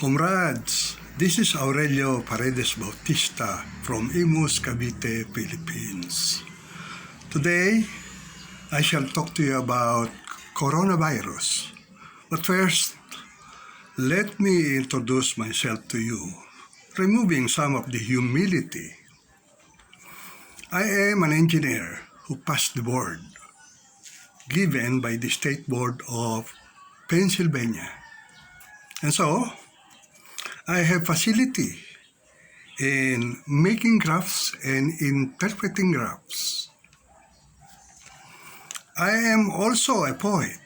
Comrades, this is Aurelio Paredes Bautista from Imus, Cavite, Philippines. Today, I shall talk to you about coronavirus. But first, let me introduce myself to you, removing some of the humility. I am an engineer who passed the board, given by the State Board of Pennsylvania. And so, I have facility in making graphs and interpreting graphs. I am also a poet,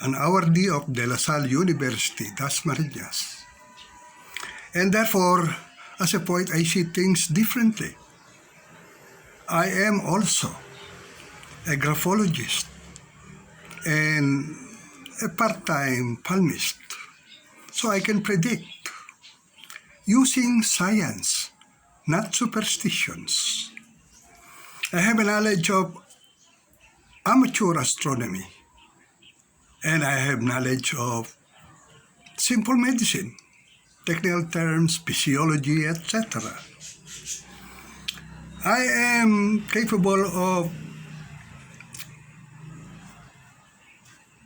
an awardee of De La Salle University, Das Marinas. And therefore, as a poet, I see things differently. I am also a graphologist and a part-time palmist. So I can predict using science, not superstitions. I have a knowledge of amateur astronomy, and I have knowledge of simple medicine, technical terms, physiology, etc. I am capable of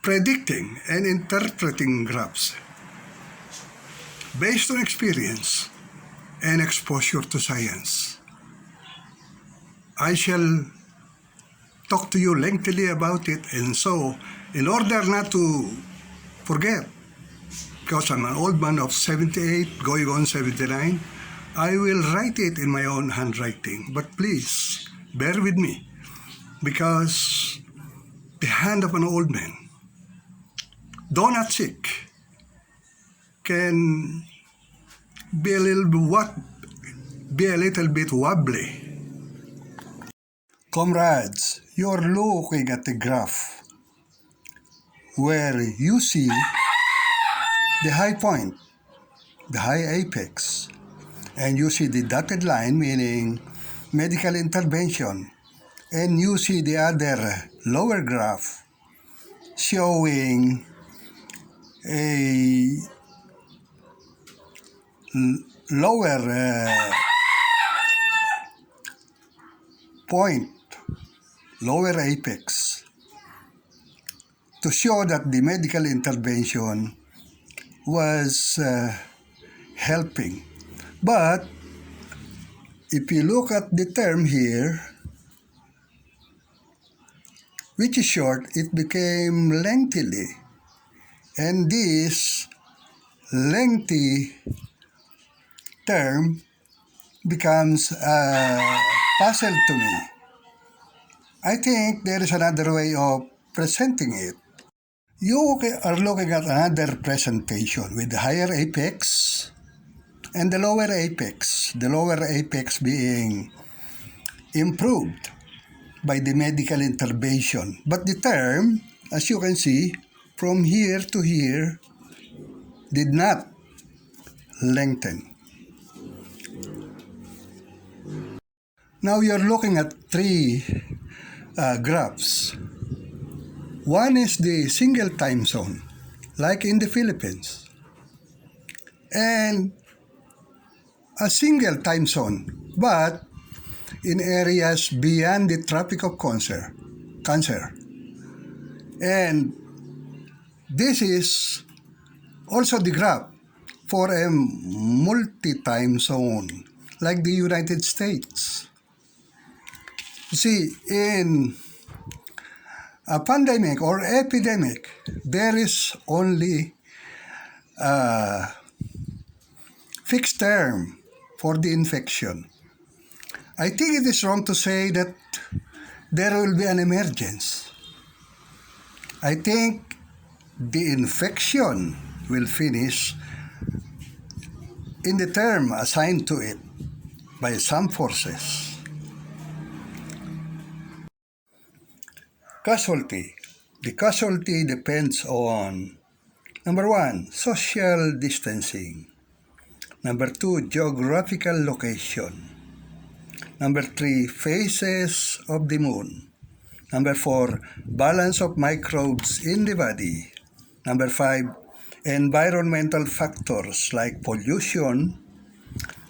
predicting and interpreting graphs based on experience and exposure to science. I shall talk to you lengthily about it, and so, in order not to forget, because I'm an old man of 78, going on 79, I will write it in my own handwriting. But please, bear with me, because the hand of an old man, though not sick, can be a little bit wobbly. Comrades, you're looking at the graph where you see the high point, the high apex, and you see the dotted line, meaning medical intervention, and you see the other lower graph showing a lower point, lower apex, to show that the medical intervention was helping. But if you look at the term here, which is short, it became lengthily. And this lengthy term becomes a puzzle to me. I think there is another way of presenting it. You are looking at another presentation with the higher apex and the lower apex being improved by the medical intervention. But the term, as you can see, from here to here, did not lengthen. Now you're looking at three graphs. One is the single time zone, like in the Philippines, and a single time zone, but in areas beyond the Tropic of Cancer. And this is also the graph for a multi-time zone, like the United States. You see, in a pandemic or epidemic, there is only a fixed term for the infection. I think it is wrong to say that there will be an emergence. I think the infection will finish in the term assigned to it by some forces. Casualty. The casualty depends on, number 1, social distancing. Number 2, geographical location. Number 3, phases of the moon. Number 4, balance of microbes in the body. Number 5, environmental factors like pollution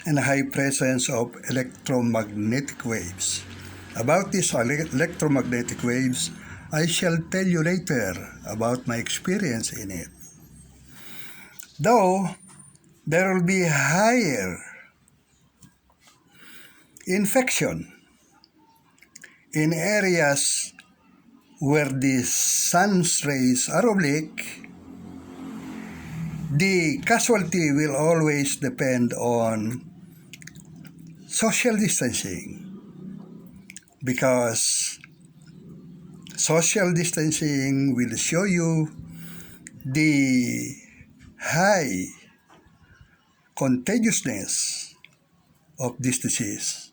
and high presence of electromagnetic waves. About these electromagnetic waves, I shall tell you later about my experience in it. Though there will be higher infection in areas where the sun's rays are oblique, the casualty will always depend on social distancing, because social distancing will show you the high contagiousness of this disease.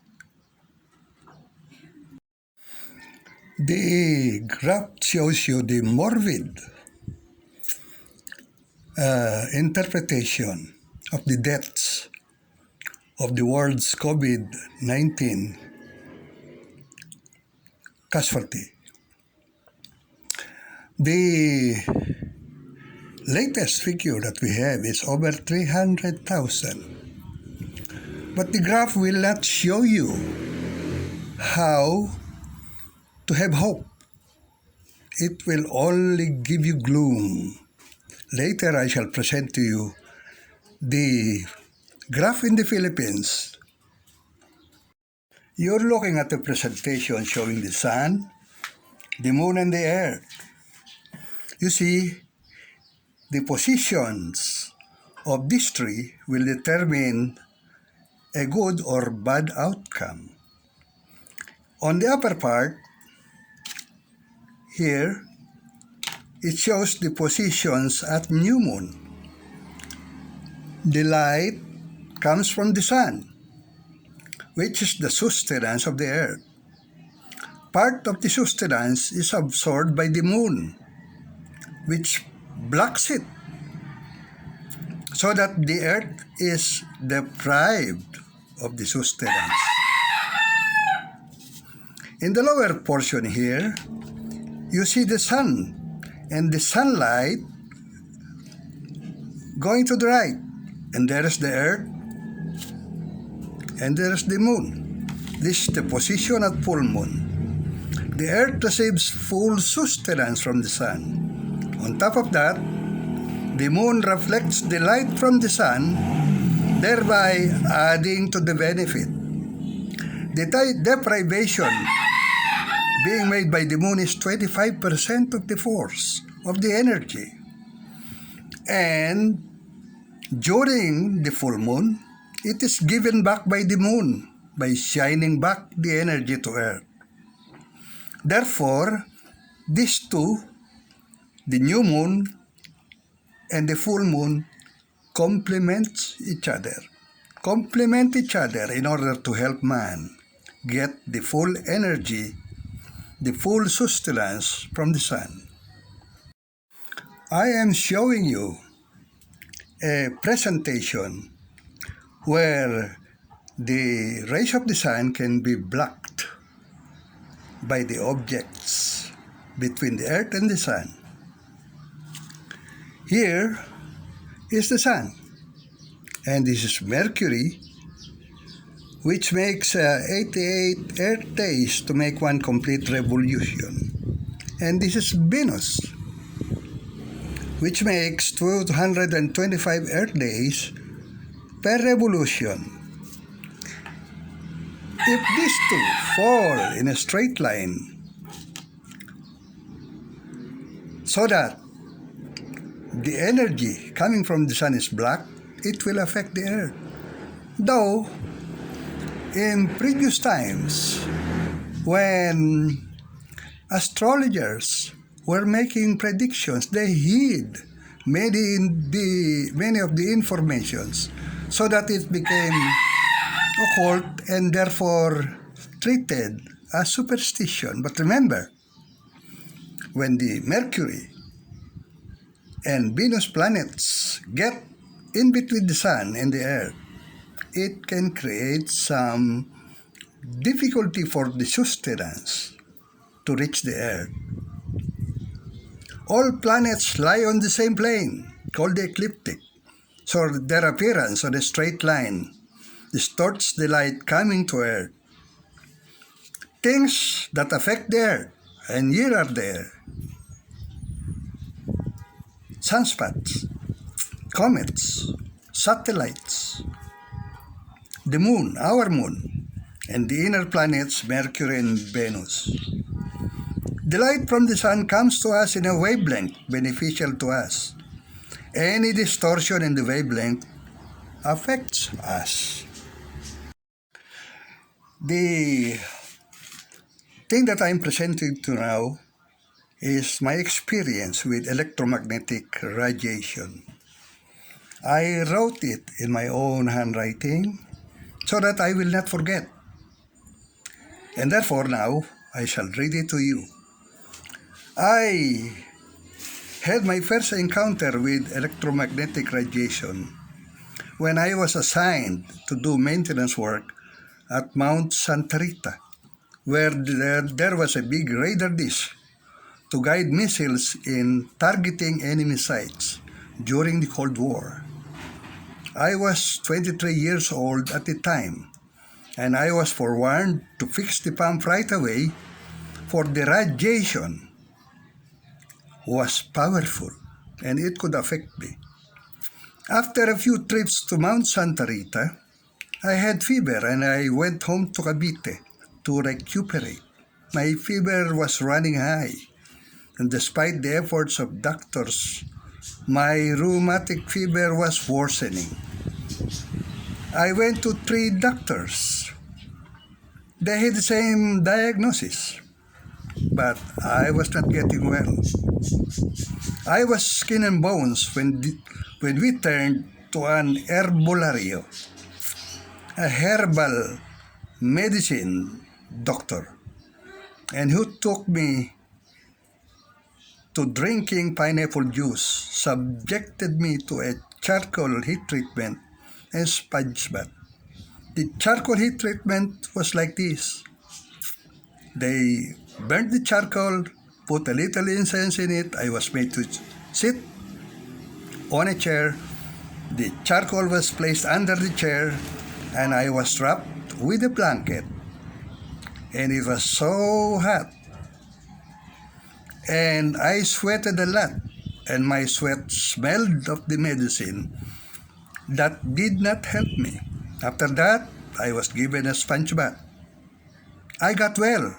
The graph shows you the morbid interpretation of the deaths of the world's COVID-19 casualty. The latest figure that we have is over 300,000. But the graph will not show you how to have hope. It will only give you gloom. Later, I shall present to you the graph in the Philippines. You're looking at the presentation showing the sun, the moon, and the earth. You see, the positions of these three will determine a good or bad outcome. On the upper part, here, it shows the positions at new moon. The light comes from the sun, which is the sustenance of the earth. Part of the sustenance is absorbed by the moon, which blocks it, so that the earth is deprived of the sustenance. In the lower portion here, you see the sun and the sunlight going to the right, and there is the earth and there is the moon. This is the position at full moon. The earth receives full sustenance from the sun. On top of that, the moon reflects the light from the sun, thereby adding to the benefit. The deprivation being made by the moon is 25% of the force of the energy. And during the full moon, it is given back by the moon by shining back the energy to earth. Therefore, these two, the new moon and the full moon, complement each other in order to help man get the full energy, the full sustenance from the sun. I am showing you a presentation where the rays of the sun can be blocked by the objects between the earth and the sun. Here is the sun, and this is Mercury, which makes 88 Earth days to make one complete revolution. And this is Venus, which makes 225 Earth days per revolution. If these two fall in a straight line, so that the energy coming from the sun is blocked, it will affect the earth. Though, in previous times, when astrologers were making predictions, they hid many of the informations so that it became occult and therefore treated as superstition. But remember, when the Mercury and Venus planets get in between the sun and the earth, it can create some difficulty for the sustenance to reach the earth. All planets lie on the same plane, called the ecliptic. So their appearance on a straight line distorts the light coming to Earth. Things that affect the Earth and here are there. Sunspots, comets, satellites, the moon, our moon, and the inner planets Mercury and Venus. The light from the sun comes to us in a wavelength beneficial to us. Any distortion in the wavelength affects us. The thing that I'm presenting to now is my experience with electromagnetic radiation. I wrote it in my own handwriting so that I will not forget. And therefore now, I shall read it to you. I had my first encounter with electromagnetic radiation when I was assigned to do maintenance work at Mount Santa Rita, where there was a big radar dish to guide missiles in targeting enemy sites during the Cold War. I was 23 years old at the time, and I was forewarned to fix the pump right away, for the radiation was powerful and it could affect me. After a few trips to Mount Santa Rita, I had fever and I went home to Cavite to recuperate. My fever was running high, and despite the efforts of doctors, my rheumatic fever was worsening. I went to 3 doctors. They had the same diagnosis, but I was not getting well. I was skin and bones when we turned to an herbolario, a herbal medicine doctor, and who took me to drinking pineapple juice, subjected me to a charcoal heat treatment and sponge bath. The charcoal heat treatment was like this. They burnt the charcoal, put a little incense in it. I was made to sit on a chair. The charcoal was placed under the chair, and I was wrapped with a blanket. And it was so hot. And I sweated a lot, and my sweat smelled of the medicine. That did not help me. After that, I was given a sponge bath. I got well.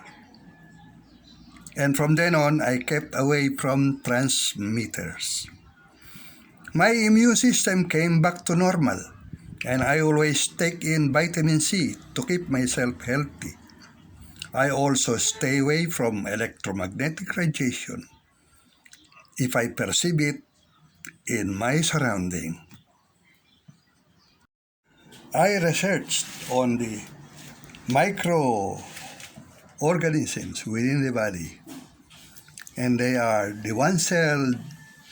And from then on, I kept away from transmitters. My immune system came back to normal, and I always take in vitamin C to keep myself healthy. I also stay away from electromagnetic radiation if I perceive it in my surrounding. I researched on the microorganisms within the body, and they are the one-celled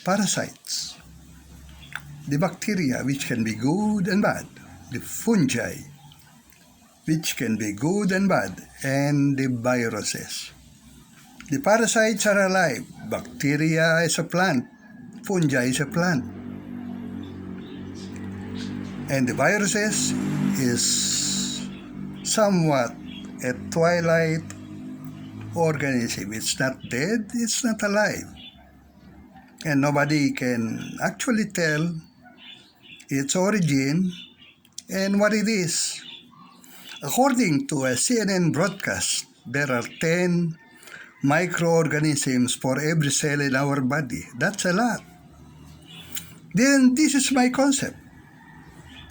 parasites, the bacteria, which can be good and bad, the fungi, which can be good and bad, and the viruses. The parasites are alive. Bacteria is a plant. Fungi is a plant. And the viruses is somewhat a twilight organism. It's not dead, it's not alive. And nobody can actually tell its origin and what it is. According to a CNN broadcast, there are 10 microorganisms for every cell in our body. That's a lot. Then this is my concept.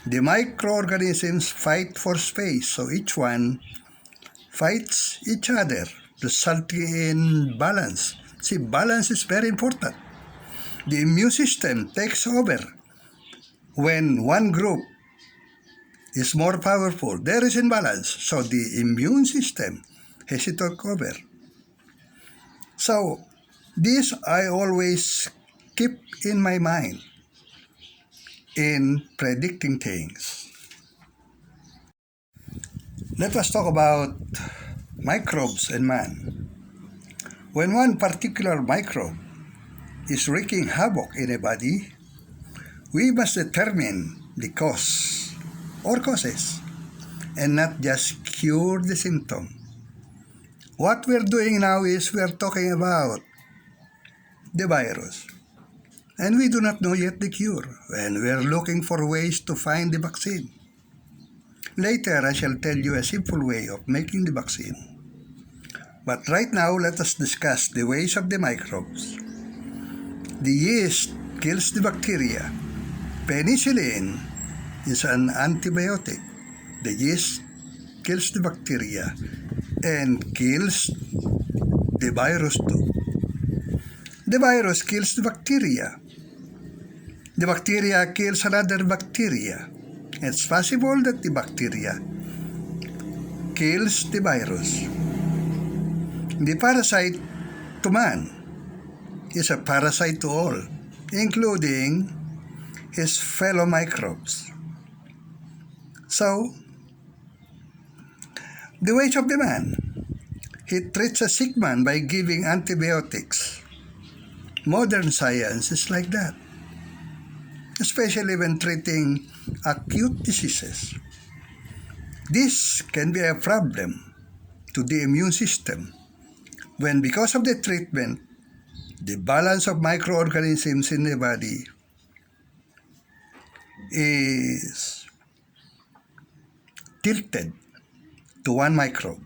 The microorganisms fight for space, so each one fights each other, resulting in balance. See, balance is very important. The immune system takes over when one group is more powerful. There is imbalance, so the immune system has to take over. So, this I always keep in my mind in predicting things. Let us talk about microbes and man. When one particular microbe is wreaking havoc in a body, We must determine the cause or causes and not just cure the symptom. What we're doing now is we're talking about the virus. And we do not know yet the cure, and we're looking for ways to find the vaccine. Later, I shall tell you a simple way of making the vaccine. But right now, let us discuss the ways of the microbes. The yeast kills the bacteria. Penicillin is an antibiotic. The yeast kills the bacteria and kills the virus too. The virus kills the bacteria. The bacteria kills another bacteria. It's possible that the bacteria kills the virus. The parasite to man is a parasite to all, including his fellow microbes. So, the ways of the man. He treats a sick man by giving antibiotics. Modern science is like that, especially when treating acute diseases. This can be a problem to the immune system when, because of the treatment, the balance of microorganisms in the body is tilted to one microbe.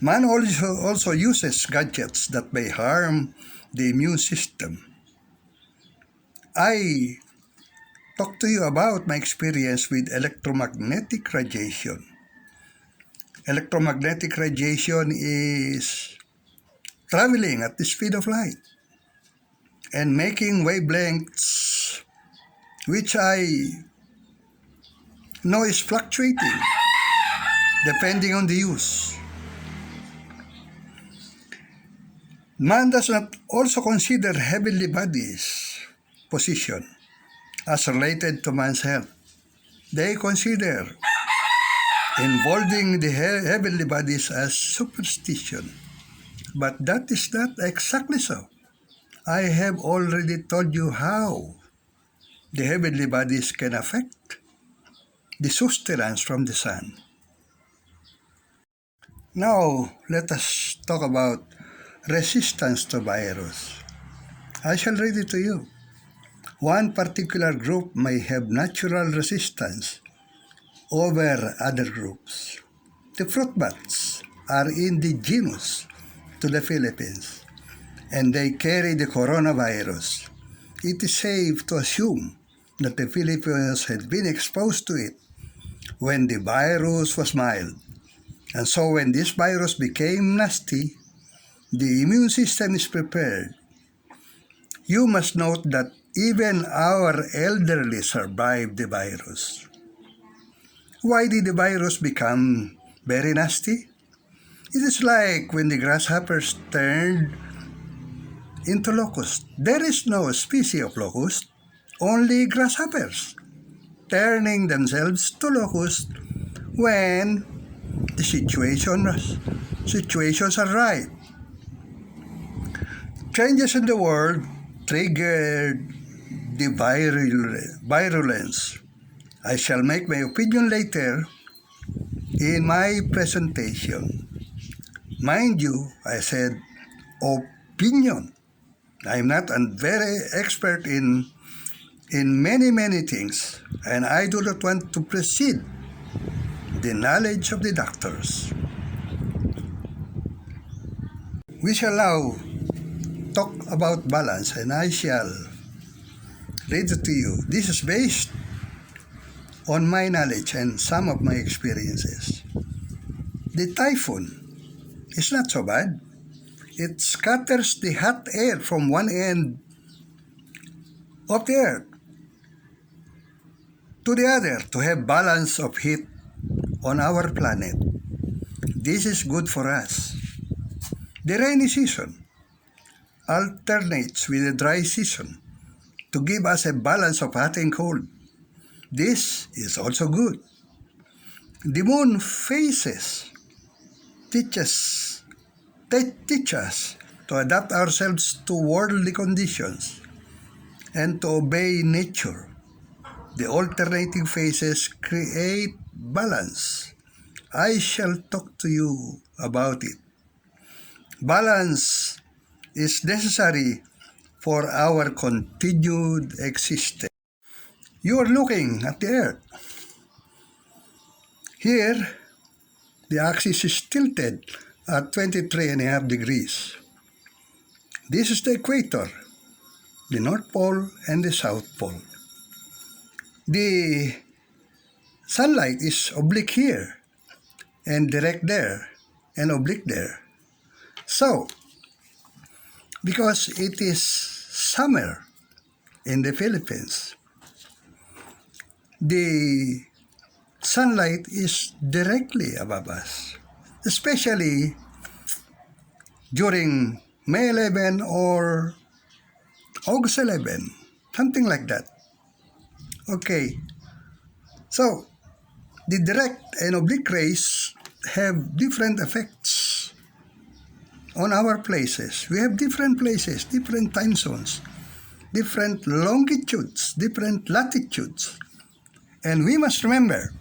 Man also uses gadgets that may harm the immune system. I talk to you about my experience with electromagnetic radiation. Electromagnetic radiation is traveling at the speed of light and making wavelengths which I know is fluctuating depending on the use. Man does not also consider heavenly bodies' position as related to man's health. They consider involving the heavenly bodies as superstition. But that is not exactly so. I have already told you how the heavenly bodies can affect the sustenance from the sun. Now, let us talk about resistance to virus. I shall read it to you. One particular group may have natural resistance over other groups. The fruit bats are indigenous to the Philippines, and they carry the coronavirus. It is safe to assume that the Filipinos had been exposed to it when the virus was mild. And so when this virus became nasty, the immune system is prepared. You must note that even our elderly survived the virus. Why did the virus become very nasty? It is like when the grasshoppers turned into locusts. There is no species of locust, only grasshoppers turning themselves to locusts when the situations are right. Changes in the world triggered the virulence. I shall make my opinion later in my presentation. Mind you, I said opinion. I'm not a very expert in many things, and I do not want to precede the knowledge of the doctors. We shall now talk about balance, and I shall read it to you. This is based on my knowledge and some of my experiences. The typhoon is not so bad. It scatters the hot air from one end of the earth to the other to have balance of heat on our planet. This is good for us. The rainy season alternates with the dry season to give us a balance of hot and cold. This is also good. The moon phases teach us to adapt ourselves to worldly conditions. and to obey nature. The alternating phases create balance. I shall talk to you about it. Balance is necessary for our continued existence. You are looking at the Earth. Here, the axis is tilted at 23.5 degrees. This is the equator, the North Pole and the South Pole. The sunlight is oblique here, and direct there, and oblique there. So, because it is summer in the Philippines, the sunlight is directly above us, especially during May 11 or August 11, something like that. Okay, so the direct and oblique rays have different effects on our places. We have different places, different time zones, different longitudes, different latitudes. And we must remember,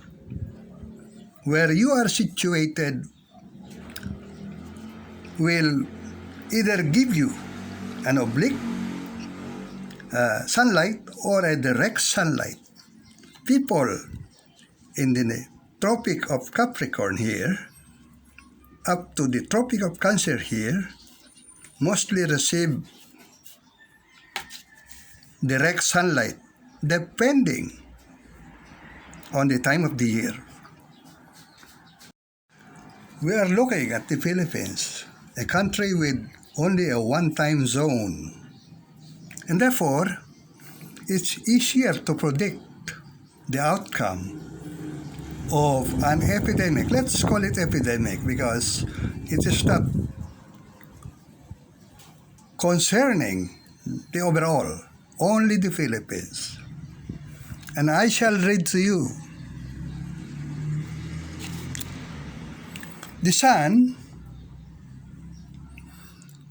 where you are situated will either give you an oblique sunlight or a direct sunlight. People in the Tropic of Capricorn here, up to the Tropic of Cancer here, mostly receive direct sunlight depending on the time of the year. We are looking at the Philippines, a country with only a one time zone, and therefore it's easier to predict the outcome of an epidemic. Let's call it epidemic because it is not concerning the overall, only the Philippines. And I shall read to you. The sun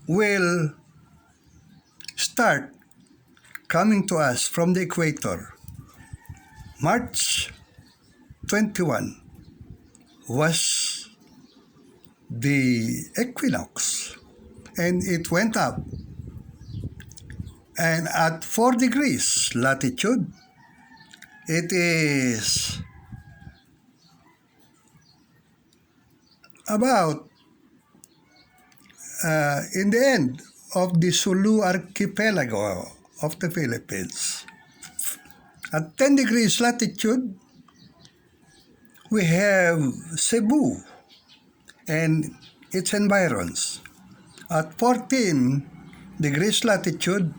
will start coming to us from the equator. March 21 was the equinox, and it went up. And at 4 degrees latitude, it is about in the end of the Sulu archipelago of the Philippines. At 10 degrees latitude, we have Cebu and its environs. At 14 degrees latitude,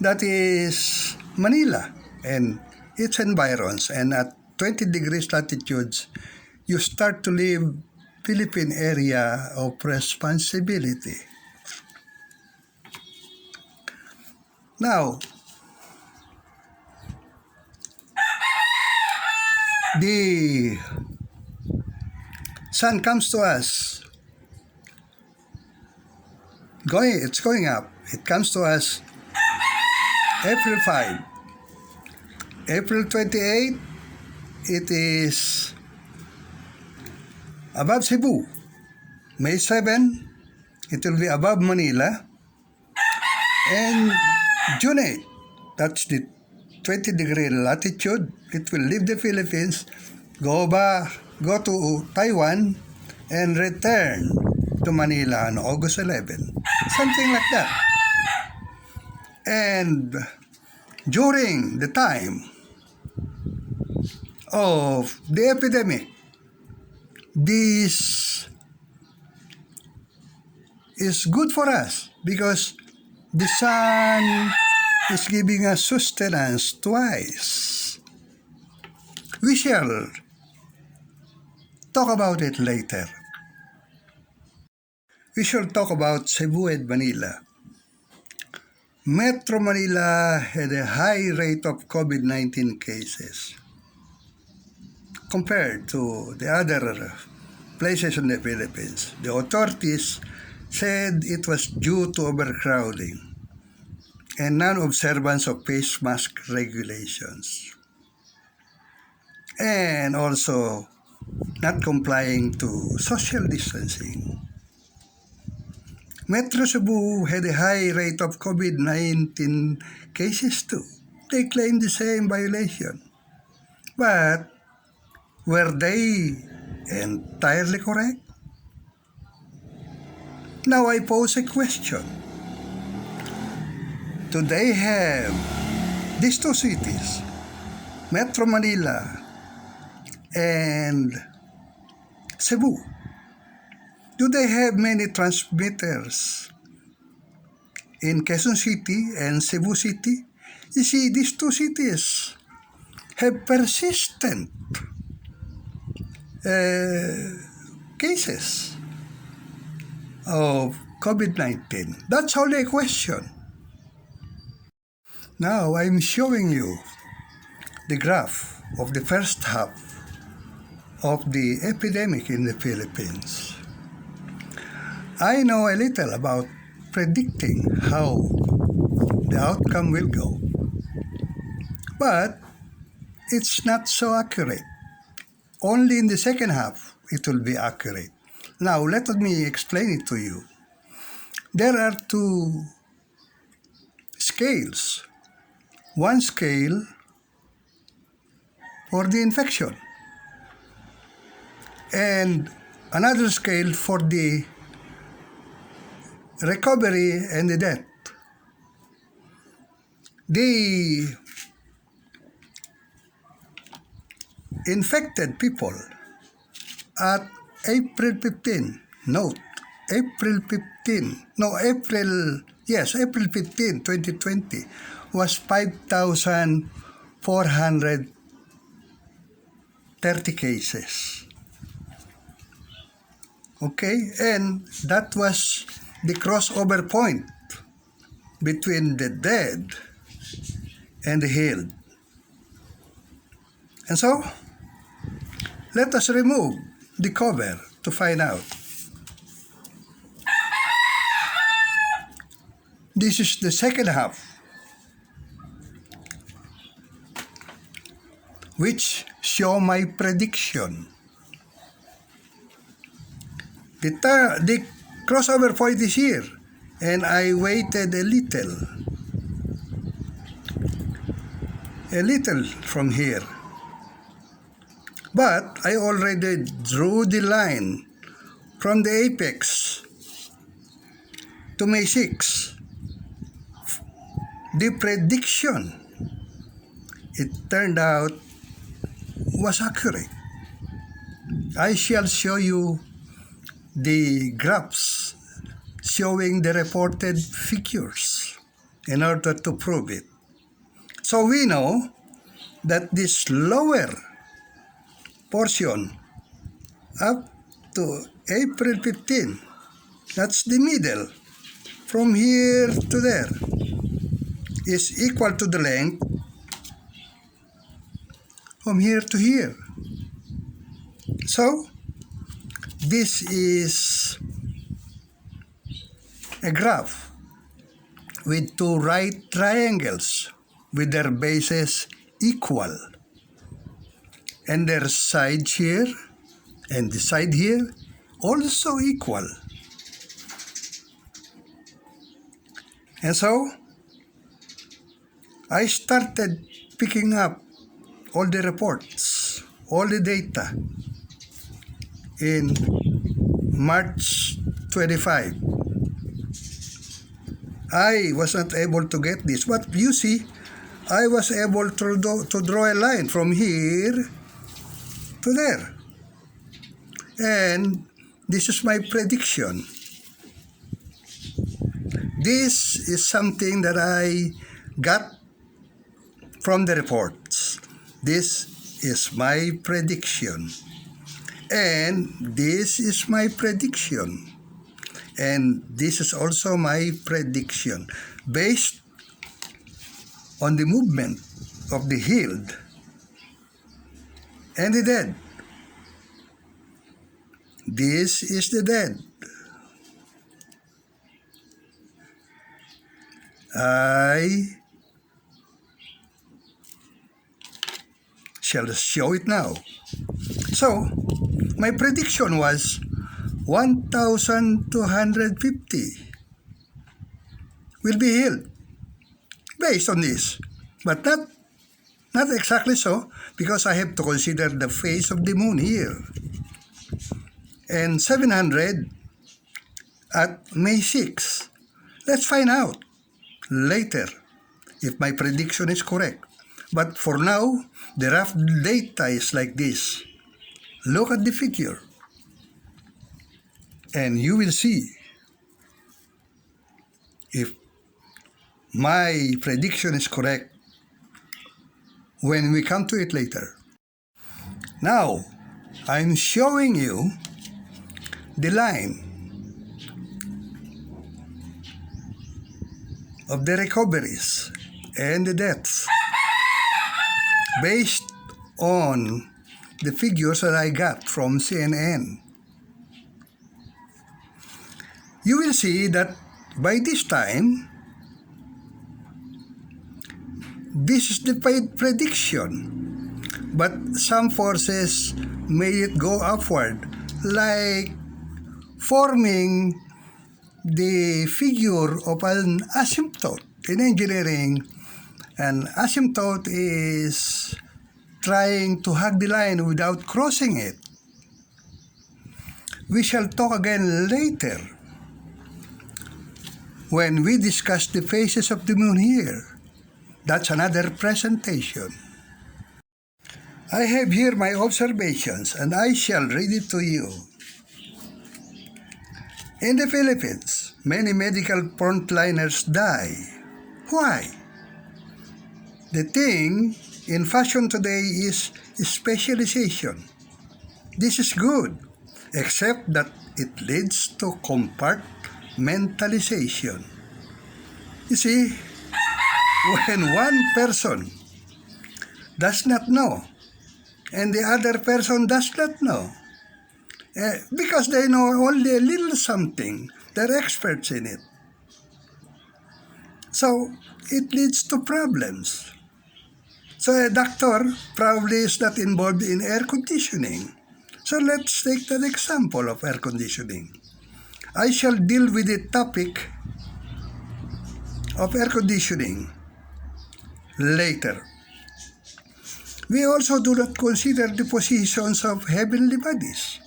that is Manila and its environs. And at 20 degrees latitudes, you start to leave Philippine area of responsibility. Now, the sun comes to us. It's going up. It comes to us April 5. April 28, it is above Cebu. May 7, it will be above Manila. And June 8, that's the 20 degree latitude, it will leave the Philippines, go to Taiwan, and return to Manila on August 11. Something like that. And during the time of the epidemic, this is good for us because the sun is giving us sustenance twice. We shall talk about it later. We shall talk about Cebu and Manila. Metro Manila had a high rate of COVID-19 cases compared to the other places in the Philippines. The authorities said it was due to overcrowding. and non-observance of face mask regulations, and also not complying to social distancing. Metro Cebu had a high rate of COVID-19 cases too. They claimed the same violation. But were they entirely correct? Now I pose a question. Do they have these two cities, Metro Manila and Cebu? Do they have many transmitters in Quezon City and Cebu City? You see, these two cities have persistent cases of COVID-19. That's only a question. Now I'm showing you the graph of the first half of the epidemic in the Philippines. I know a little about predicting how the outcome will go, but it's not so accurate. Only in the second half it will be accurate. Now let me explain it to you. There are two scales. One scale for the infection and another scale for the recovery and the death. The infected people at April 15, note, April 15, no, April, yes, April 15, 2020 was 5,430 cases. Okay, and that was the crossover point between the dead and the healed. And so, let us remove the cover to find out. This is the second half, which show my prediction. The crossover point is here, and I waited a little from here. But I already drew the line from the apex to May 6. The prediction, it turned out, was accurate. I shall show you the graphs showing the reported figures in order to prove it. So we know that this lower portion up to April 15, that's the middle, from here to there, is equal to the length from here to here. So, this is a graph with two right triangles with their bases equal, and their sides here and the side here also equal. And so, I started picking up all the reports, all the data in March 25. I was not able to get this, but you see, I was able to draw a line from here to there. And this is my prediction. This is something that I got from the reports. This is my prediction. And this is my prediction. And this is also my prediction based on the movement of the healed and the dead. This is the dead. I shall show it now. So, my prediction was 1,250 will be healed based on this. But not exactly so, because I have to consider the phase of the moon here. And 700 at May 6. Let's find out later if my prediction is correct. But for now, the rough data is like this. Look at the figure, and you will see if my prediction is correct when we come to it later. Now, I'm showing you the line of the recoveries and the deaths based on the figures that I got from CNN. You will see that by this time, this is the prediction, but some forces made it go upward, like forming the figure of an asymptote. In engineering, an asymptote is trying to hug the line without crossing it. We shall talk again later when we discuss the phases of the moon here. That's another presentation. I have here my observations and I shall read it to you. In the Philippines, many medical frontliners die. Why? The thing in fashion today is specialization. This is good, except that it leads to compartmentalization. You see, when one person does not know and the other person does not know, because they know only a little something, they're experts in it. So it leads to problems. So a doctor probably is not involved in air conditioning. So let's take that example of air conditioning. I shall deal with the topic of air conditioning later. We also do not consider the positions of heavenly bodies.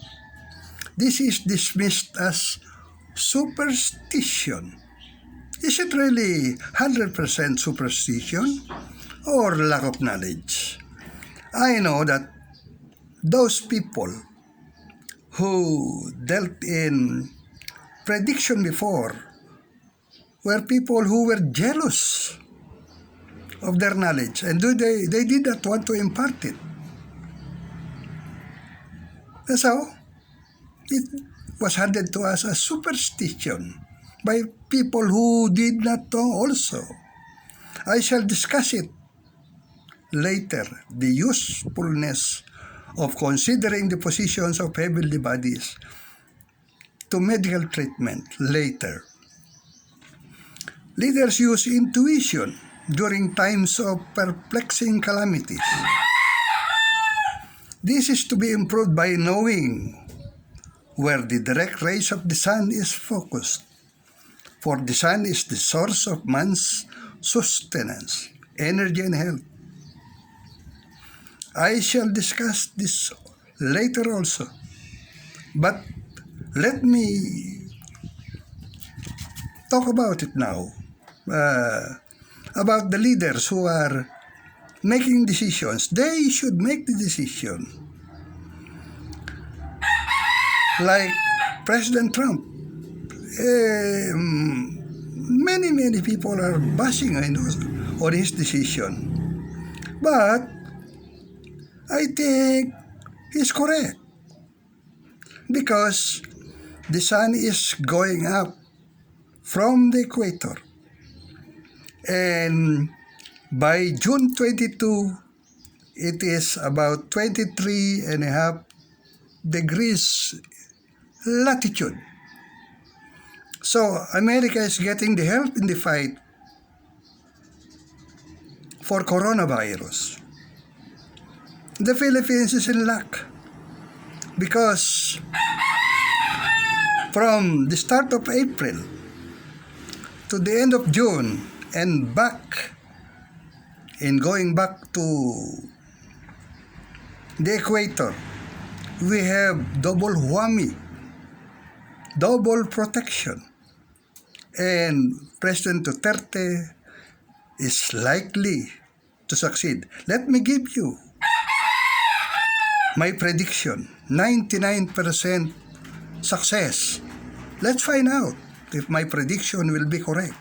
This is dismissed as superstition. Is it really 100% superstition or lack of knowledge? I know that those people who dealt in prediction before were people who were jealous of their knowledge, and they did not want to impart it. And so, it was handed to us as superstition by people who did not know also. I shall discuss it later, the usefulness of considering the positions of heavenly bodies to medical treatment later. Leaders use intuition during times of perplexing calamities. This is to be improved by knowing where the direct rays of the sun is focused, for the sun is the source of man's sustenance, energy, and health. I shall discuss this later also, but let me talk about it now, about the leaders who are making decisions. They should make the decision. Like President Trump, many people are bashing on his decision. But I think he's correct, because the sun is going up from the equator. And by June 22, it is about 23.5 degrees latitude. So America is getting the help in the fight for coronavirus. The Philippines is in luck because from the start of April to the end of June and going back to the equator, we have double whammy, double protection. And President Duterte is likely to succeed. Let me give you my prediction, 99% success. Let's find out if my prediction will be correct.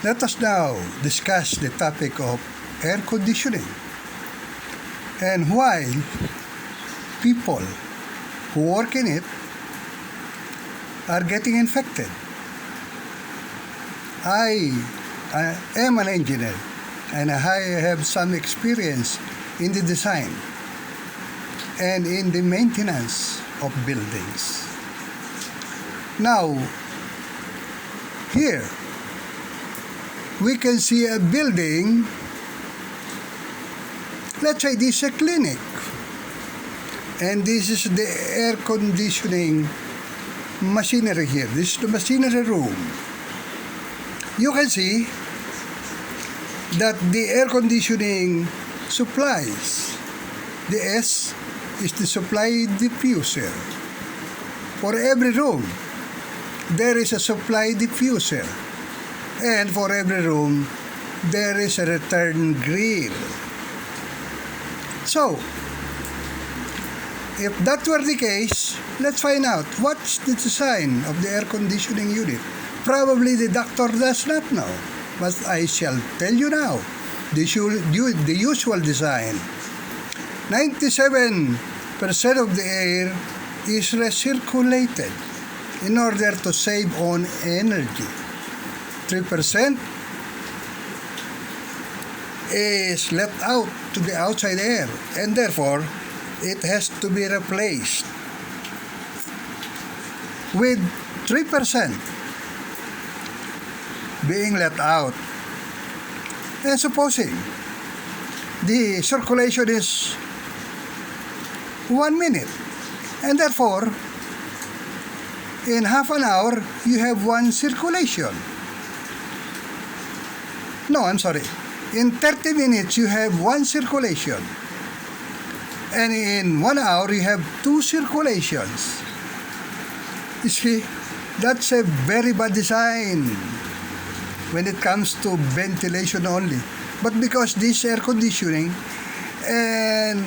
Let us now discuss the topic of air conditioning and why people who work in it are getting infected. I am an engineer and I have some experience in the design and in the maintenance of buildings. Now, here we can see a building. Let's say this is a clinic, and this is the air conditioning machinery here. This is the machinery room. You can see that the air conditioning supplies. The S is the supply diffuser. For every room, there is a supply diffuser. And for every room, there is a return grill. So, if that were the case, let's find out what's the design of the air conditioning unit. Probably the doctor does not know, but I shall tell you now the usual design. 97% of the air is recirculated in order to save on energy. 3% is let out to the outside air, and therefore it has to be replaced with 3% being let out. And supposing the circulation is 1 minute, and therefore in half an hour you have one circulation. No, I'm sorry. In 30 minutes you have one circulation, and in 1 hour you have two circulations. You see, that's a very bad design when it comes to ventilation only. But because this air conditioning and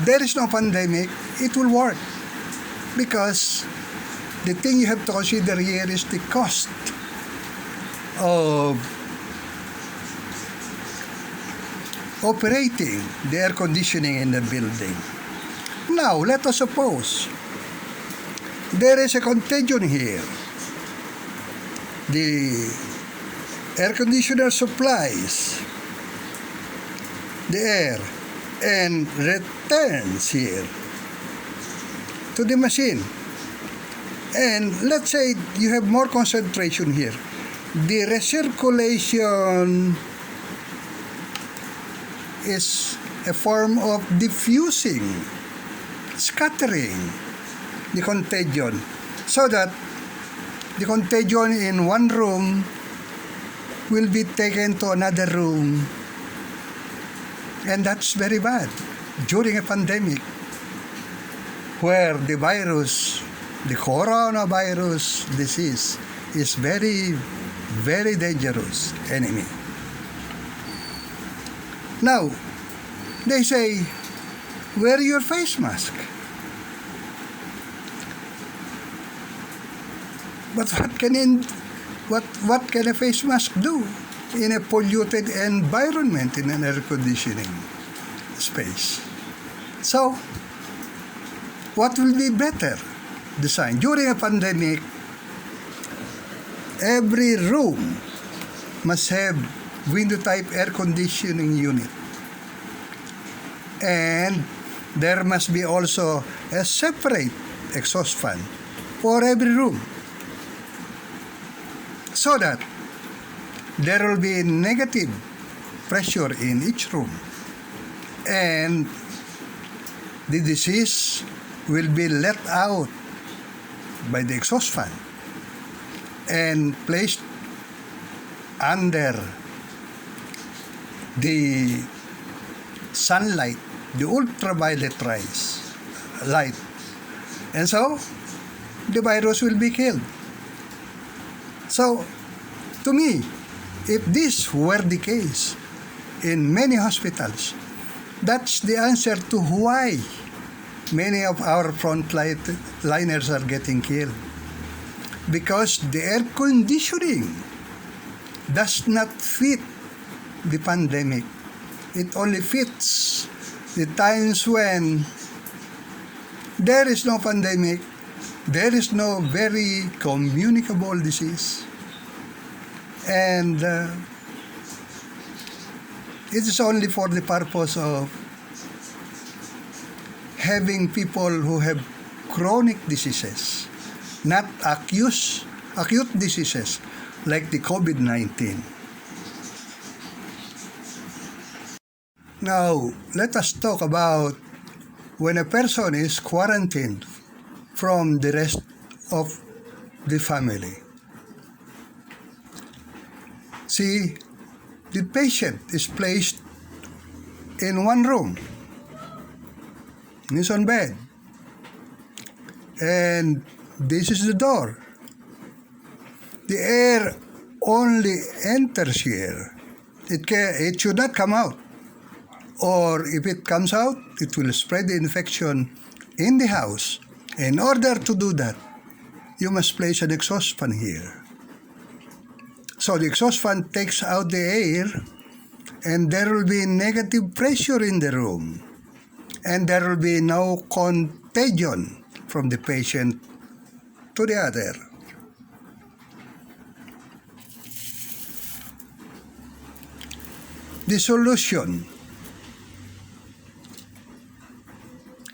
there is no pandemic, it will work. Because the thing you have to consider here is the cost of operating the air conditioning in the building. Now, let us suppose there is a contagion here. The air conditioner supplies the air and returns here to the machine. And let's say you have more concentration here. The recirculation is a form of diffusing, scattering the contagion, so that the contagion in one room will be taken to another room. And that's very bad during a pandemic where the virus, the coronavirus disease, is very, very dangerous enemy. Now, they say, wear your face mask. But what can a face mask do in a polluted environment in an air conditioning space? So, what will be better design? During a pandemic, every room must have window type air conditioning unit, and there must be also a separate exhaust fan for every room, so that there will be negative pressure in each room, and the disease will be let out by the exhaust fan and placed under the sunlight, the ultraviolet light. And so, the virus will be killed. So, to me, if this were the case in many hospitals, that's the answer to why many of our frontliners are getting killed. Because the air conditioning does not fit the pandemic. It only fits the times when there is no pandemic, there is no very communicable disease, and it is only for the purpose of having people who have chronic diseases, not acute diseases like the COVID-19. Now, let us talk about when a person is quarantined from the rest of the family. See, the patient is placed in one room. He's on bed. And this is the door. The air only enters here. It should not come out. Or if it comes out, it will spread the infection in the house. In order to do that, you must place an exhaust fan here. So the exhaust fan takes out the air, and there will be negative pressure in the room. And there will be no contagion from the patient to the other. The solution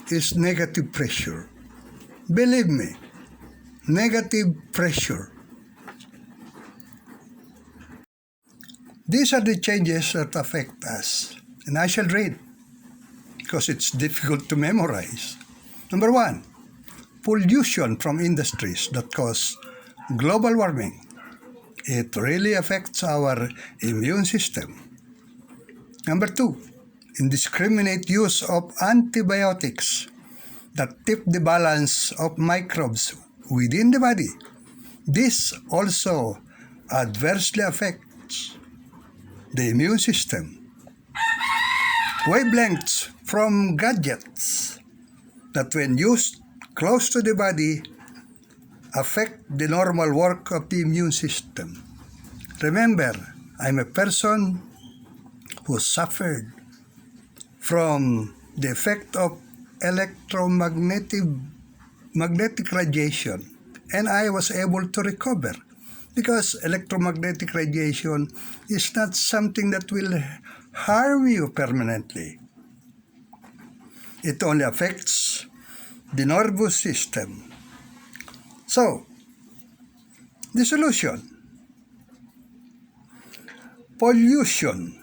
is negative pressure. Believe me, negative pressure. These are the changes that affect us. And I shall read, because it's difficult to memorize. Number 1, pollution from industries that cause global warming. It really affects our immune system. Number 2, indiscriminate use of antibiotics that tip the balance of microbes within the body. This also adversely affects the immune system. Wavelengths from gadgets that, when used close to the body, affect the normal work of the immune system. Remember, I'm a person who suffered from the effect of electromagnetic radiation, and I was able to recover, because electromagnetic radiation is not something that will harm you permanently. It only affects the nervous system. So, the solution: pollution.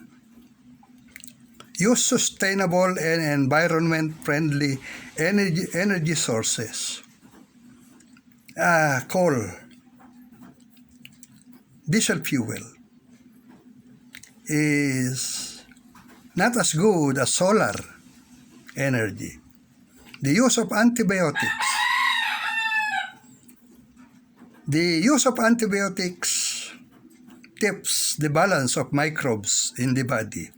Use sustainable and environment-friendly energy sources. Coal, diesel fuel is not as good as solar energy. The use of antibiotics. The use of antibiotics tips the balance of microbes in the body.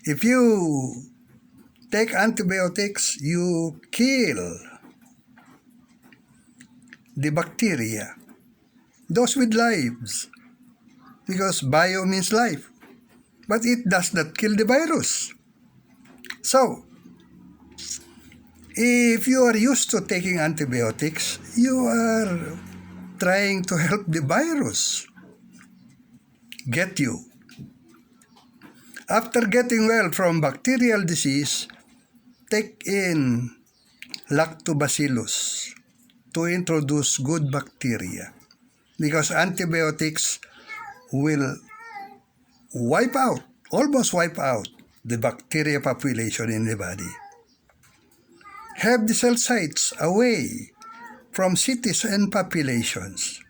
If you take antibiotics, you kill the bacteria, those with lives, because bio means life, but it does not kill the virus. So, if you are used to taking antibiotics, you are trying to help the virus get you. After getting well from bacterial disease, take in lactobacillus to introduce good bacteria, because antibiotics will almost wipe out the bacteria population in the body. Have the cell sites away from cities and populations.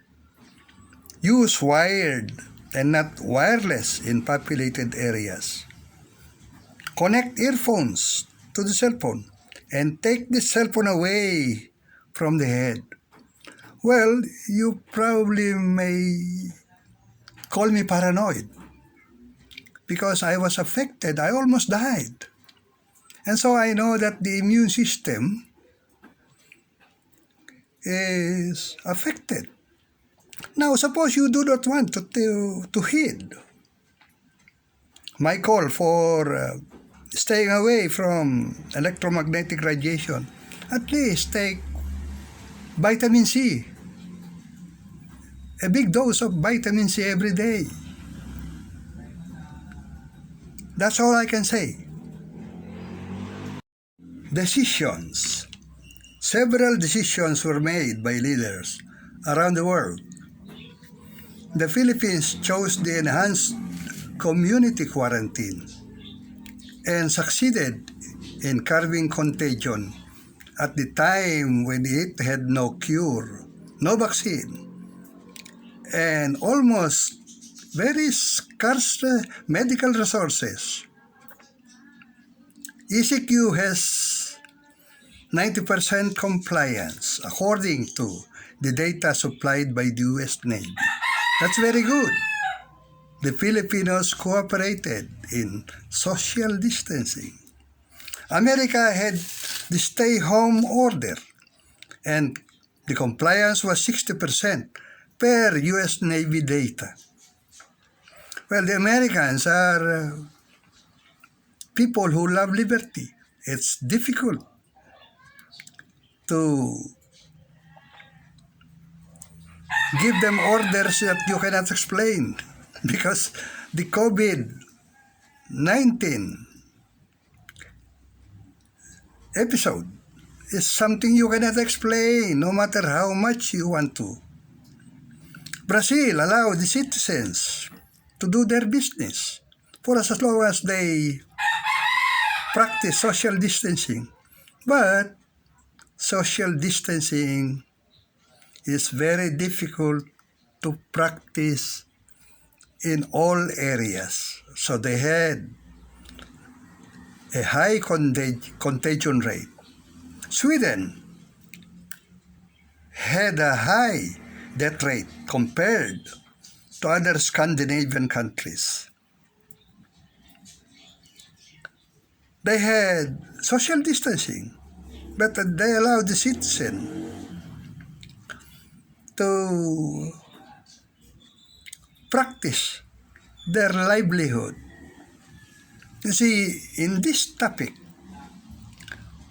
Use wired and not wireless in populated areas. Connect earphones to the cell phone and take the cell phone away from the head. Well, you probably may call me paranoid because I was affected. I almost died. And so I know that the immune system is affected. Now, suppose you do not want to heed my call for staying away from electromagnetic radiation. At least take vitamin C. A big dose of vitamin C every day. That's all I can say. Decisions. Several decisions were made by leaders around the world. The Philippines chose the enhanced community quarantine and succeeded in curbing contagion at the time when it had no cure, no vaccine, and almost very scarce medical resources. ECQ has 90% compliance according to the data supplied by the U.S. Navy. That's very good. The Filipinos cooperated in social distancing. America had the stay-home order, and the compliance was 60% per U.S. Navy data. Well, the Americans are people who love liberty. It's difficult to give them orders that you cannot explain because the COVID-19 episode is something you cannot explain no matter how much you want to. Brazil allowed the citizens to do their business for as long as they practice social distancing. But social distancing is very difficult to practice in all areas. So they had a high contagion rate. Sweden had a high death rate compared to other Scandinavian countries. They had social distancing, but they allowed the citizen to practice their livelihood. You see, in this topic,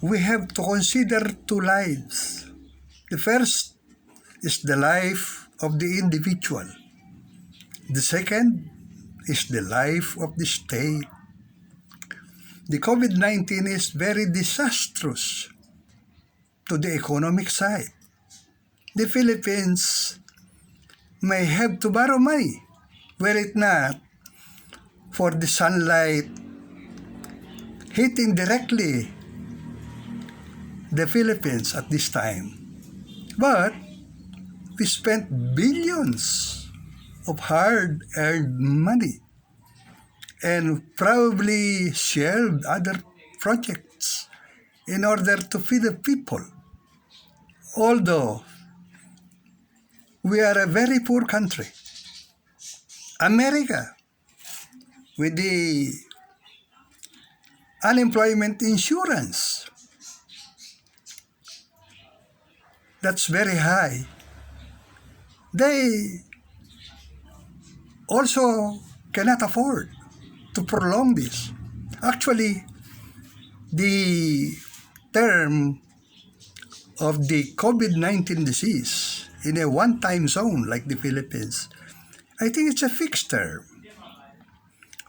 we have to consider two lives. The first is the life of the individual. The second is the life of the state. The COVID-19 is very disastrous to the economic side. The Philippines may have to borrow money, were it not for the sunlight hitting directly the Philippines at this time. But we spent billions of hard-earned money and probably shelved other projects in order to feed the people. Although we are a very poor country. America, with the unemployment insurance, that's very high. They also cannot afford to prolong this. Actually, the term of the COVID-19 disease in a one-time zone like the Philippines, I think it's a fixed term.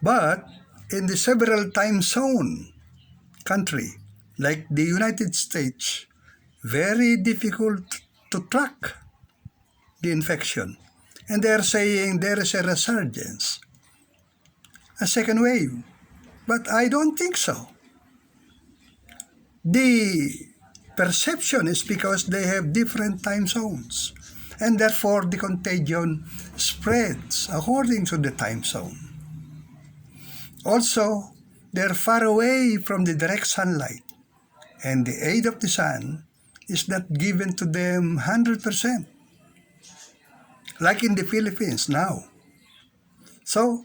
But in the several time zone country like the United States, very difficult to track the infection. And they're saying there is a resurgence, a second wave. But I don't think so. The perception is because they have different time zones, and therefore the contagion spreads according to the time zone. Also, they're far away from the direct sunlight, and the aid of the sun is not given to them 100%, like in the Philippines now. So,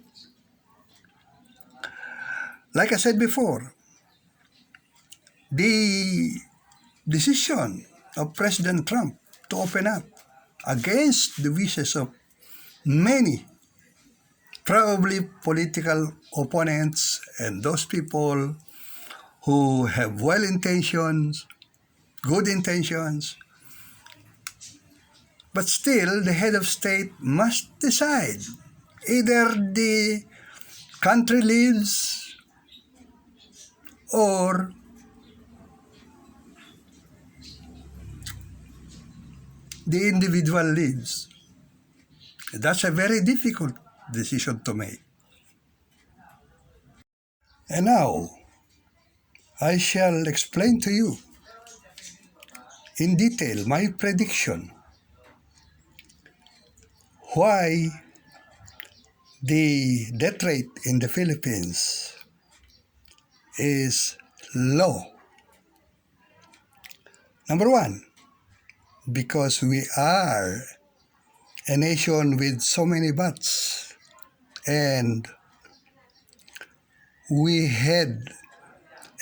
like I said before, the decision of President Trump to open up against the wishes of many, probably political opponents and those people who have well intentions, good intentions, but still the head of state must decide. Either the country lives or the individual lives. That's a very difficult decision to make. And now, I shall explain to you in detail my prediction why the death rate in the Philippines is low. Number one, because we are a nation with so many bats, and we had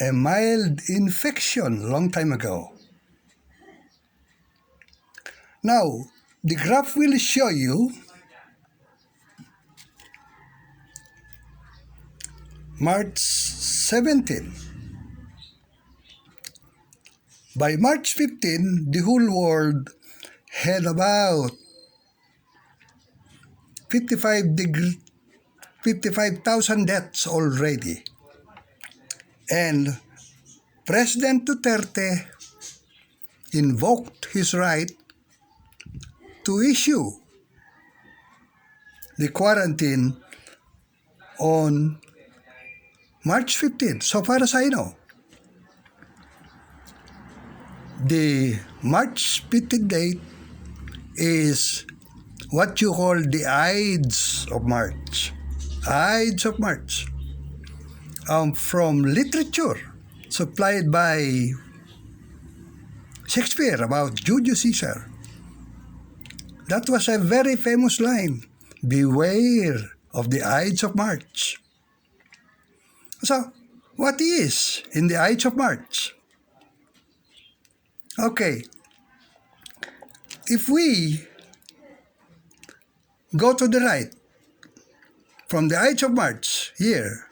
a mild infection long time ago. Now, the graph will show you March 17. By March 15, the whole world had about 55,000 deaths already. And President Duterte invoked his right to issue the quarantine on March 15, so far as I know. The March 15 date is what you call the Ides of March. Ides of March. From literature supplied by Shakespeare about Julius Caesar. That was a very famous line. Beware of the Ides of March. So, what is in the Ides of March? Okay, if we go to the right, from the Ides of March here,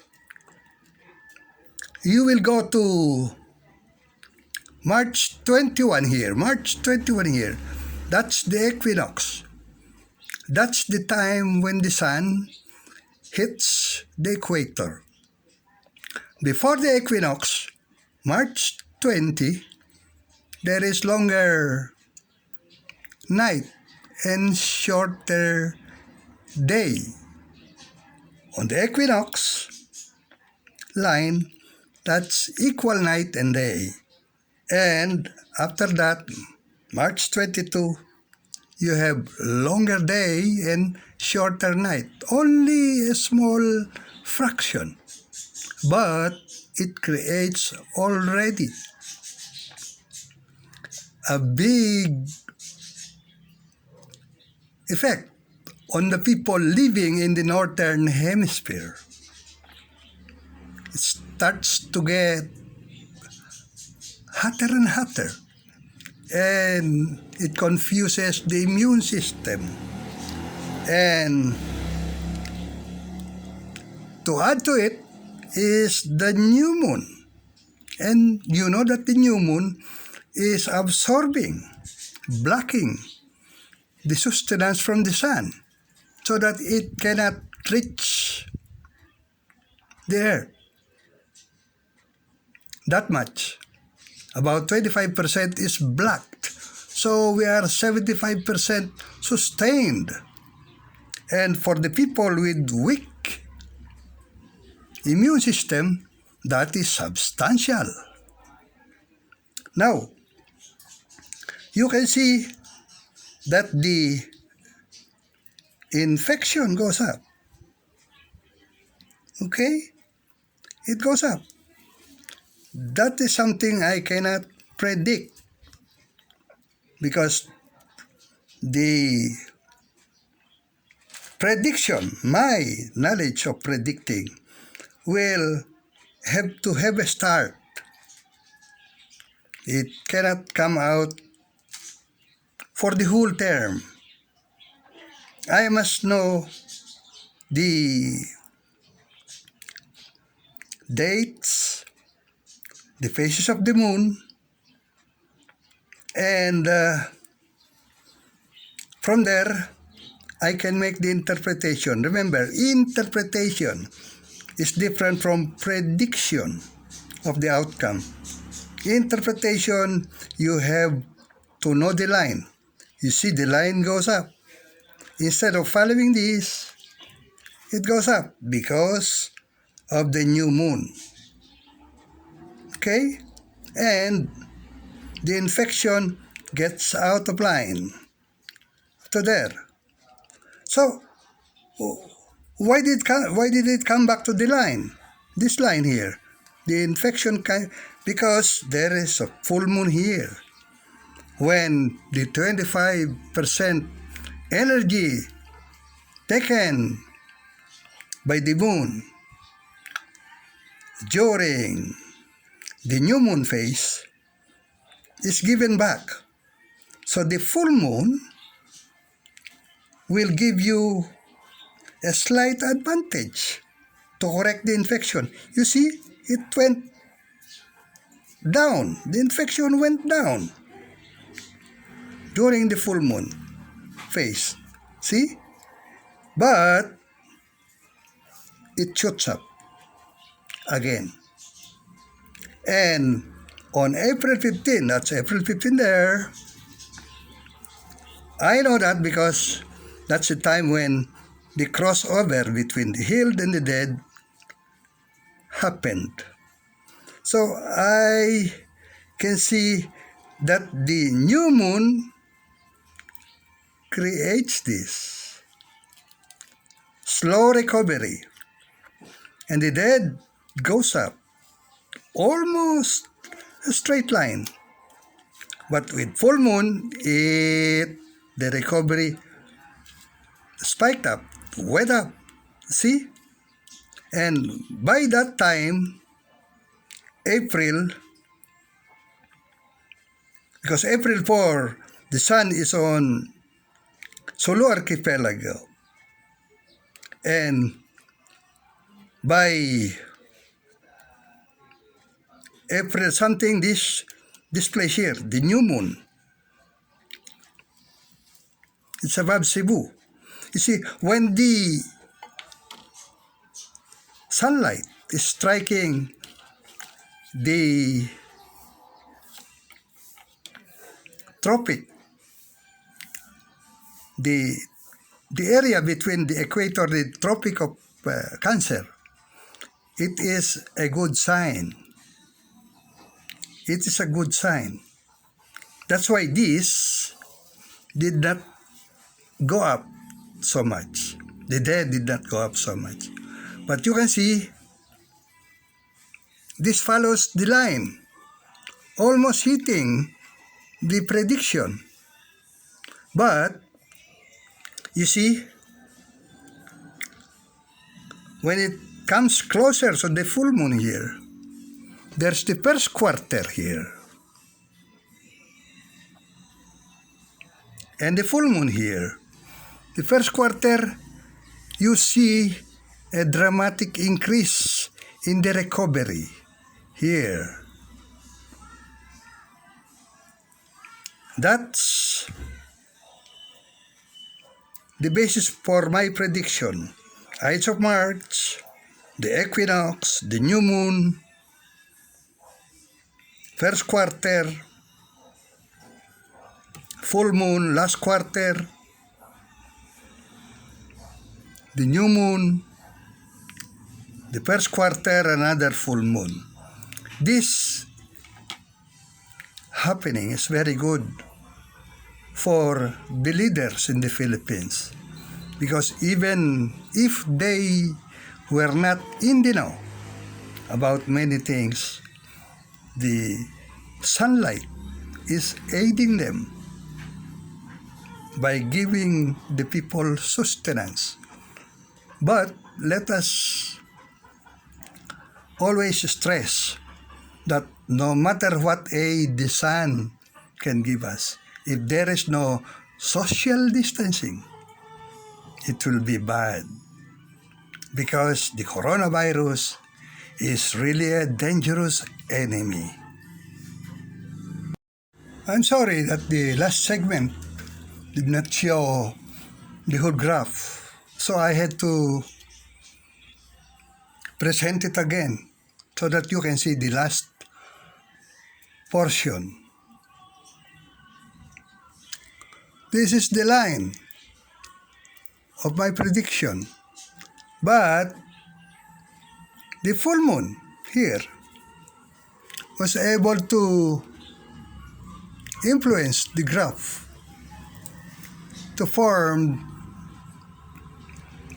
you will go to March 21 here. March 21 here. That's the equinox. That's the time when the sun hits the equator. Before the equinox, March 20, there is longer night and shorter day. On the equinox line, that's equal night and day. And after that, March 22, you have longer day and shorter night. Only a small fraction. But it creates already a big effect on the people living in the northern hemisphere. It starts to get hotter and hotter, and it confuses the immune system. And to add to it is the new moon. And you know that the new moon is absorbing, blocking the sustenance from the sun so that it cannot reach the earth. That much. About 25% is blocked. So we are 75% sustained And for the people with weak immune system, that is substantial. Now, you can see that the infection goes up. Okay? It goes up. That is something I cannot predict because the prediction, my knowledge of predicting, will have to have a start. It cannot come out for the whole term. I must know the dates, the phases of the moon, and from there, I can make the interpretation. Remember, interpretation is different from prediction of the outcome. Interpretation, you have to know the line. You see the line goes up. Instead of following this, it goes up because of the new moon. Okay? And the infection gets out of line to there. So, why did it come back to the line? This line here. The infection because there is a full moon here. When the 25% energy taken by the moon during the new moon phase is given back. So the full moon will give you a slight advantage to correct the infection. You see, it went down. The infection went down during the full moon phase. See? But it shoots up again. And on April 15, that's April 15 there, I know that because that's the time when the crossover between the healed and the dead happened. So I can see that the new moon creates this slow recovery, and the dead goes up almost a straight line. But with full moon, the recovery spiked up, went up. See? And by that time, April, because April 4, the sun is on Sulu Archipelago. And by April something, this place here, the new moon, it's above Cebu. You see, when the sunlight is striking the tropic, the area between the equator, the Tropic of Cancer, it is a good sign. It is a good sign. That's why this did not go up so much. The dead did not go up so much. But you can see, this follows the line, almost hitting the prediction. But, you see, when it comes closer to the full moon here, there's the first quarter here. And the full moon here. The first quarter, you see a dramatic increase in the recovery here. That's the basis for my prediction. Ides of March, the equinox, the new moon, first quarter, full moon, last quarter. the new moon, the first quarter, another full moon. This happening is very good for the leaders in the Philippines, because even if they were not in the know about many things, the sunlight is aiding them by giving the people sustenance. But let us always stress that no matter what aid the sun can give us, if there is no social distancing, it will be bad, because the coronavirus is really a dangerous enemy. I'm sorry that the last segment did not show the whole graph, so I had to present it again so that you can see the last portion. This is the line of my prediction, but the full moon here was able to influence the graph to form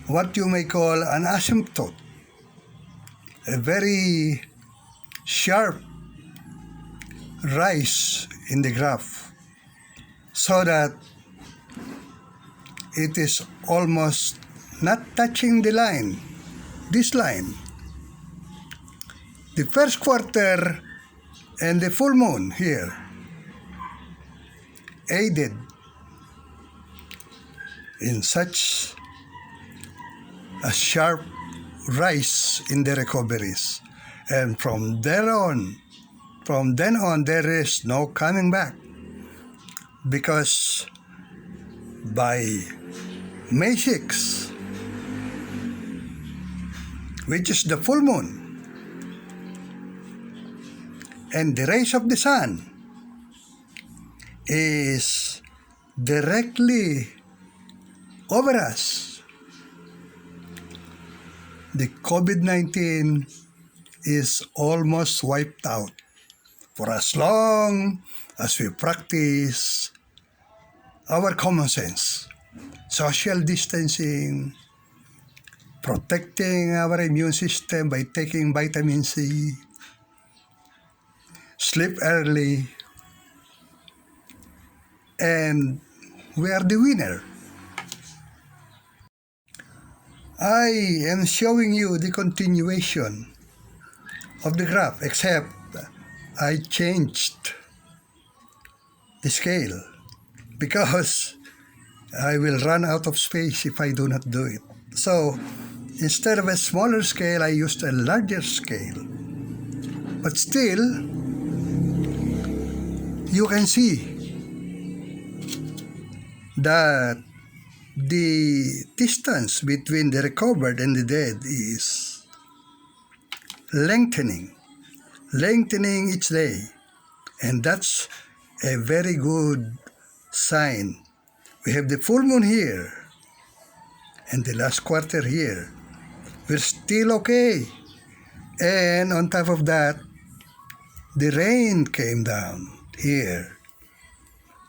what you may call an asymptote, a very sharp rise in the graph, so that it is almost not touching the line, this line. The first quarter and the full moon here aided in such a sharp rise in the recoveries. And from then on, there is no coming back, because by May 6, which is the full moon, and the rays of the sun is directly over us, the COVID-19 is almost wiped out, for as long as we practice our common sense, social distancing, protecting our immune system by taking vitamin C, sleep early, and we are the winner. I am showing you the continuation of the graph, except I changed the scale, because I will run out of space if I do not do it. So instead of a smaller scale, I used a larger scale. But still, you can see that the distance between the recovered and the dead is lengthening each day. And that's a very good sign. We have the full moon here and the last quarter here. We're still okay. And on top of that, the rain came down here.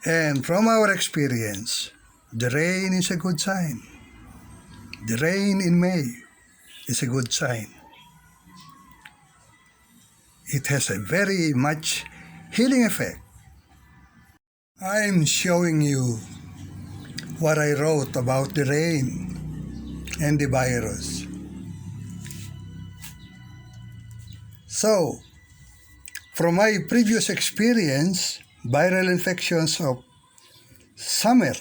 And from our experience, the rain is a good sign. The rain in May is a good sign. It has a very much healing effect. I'm showing you what I wrote about the rain and the virus. So, from my previous experience, viral infections of summer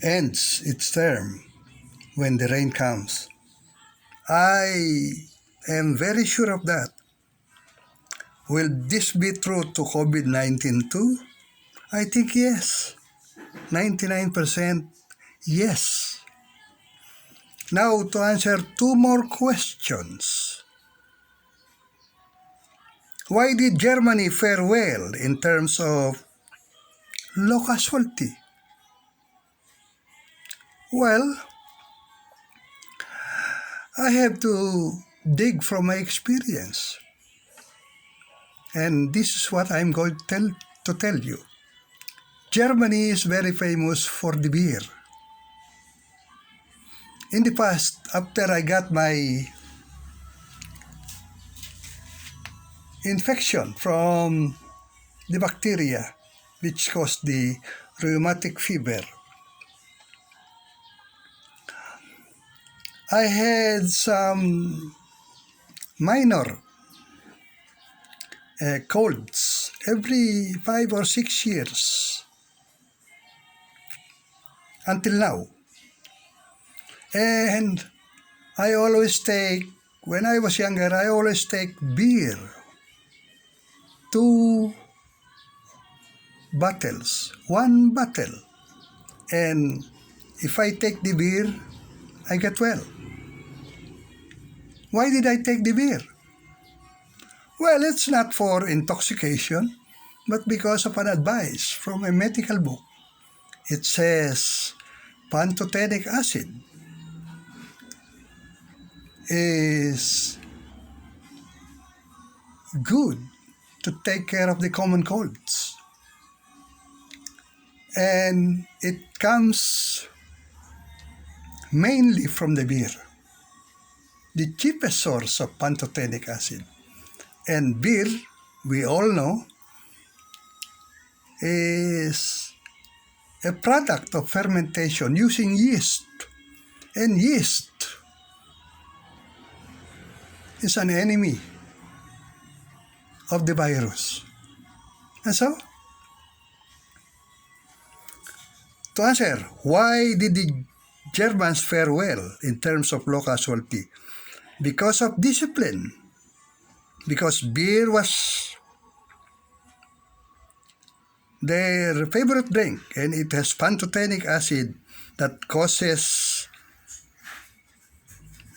ends its term when the rain comes. I am very sure of that. Will this be true to COVID-19 too? I think yes. 99% yes. Now to answer two more questions. Why did Germany fare well in terms of low casualty? Well, I have to dig from my experience. And this is what I'm going to tell you. Germany is very famous for the beer. In the past, after I got my infection from the bacteria which caused the rheumatic fever, I had some minor colds every 5 or 6 years until now. And when I was younger, I always take beer, 2 bottles, 1 bottle. And if I take the beer, I get well. Why did I take the beer? Well, it's not for intoxication, but because of an advice from a medical book. It says pantothenic acid is good to take care of the common colds. And it comes mainly from the beer, the cheapest source of pantothenic acid. And beer, we all know, is a product of fermentation using yeast. And yeast is an enemy of the virus. And so, to answer, why did the Germans fare well in terms of low casualty? Because of discipline. Because beer was their favorite drink, and it has pantothenic acid that causes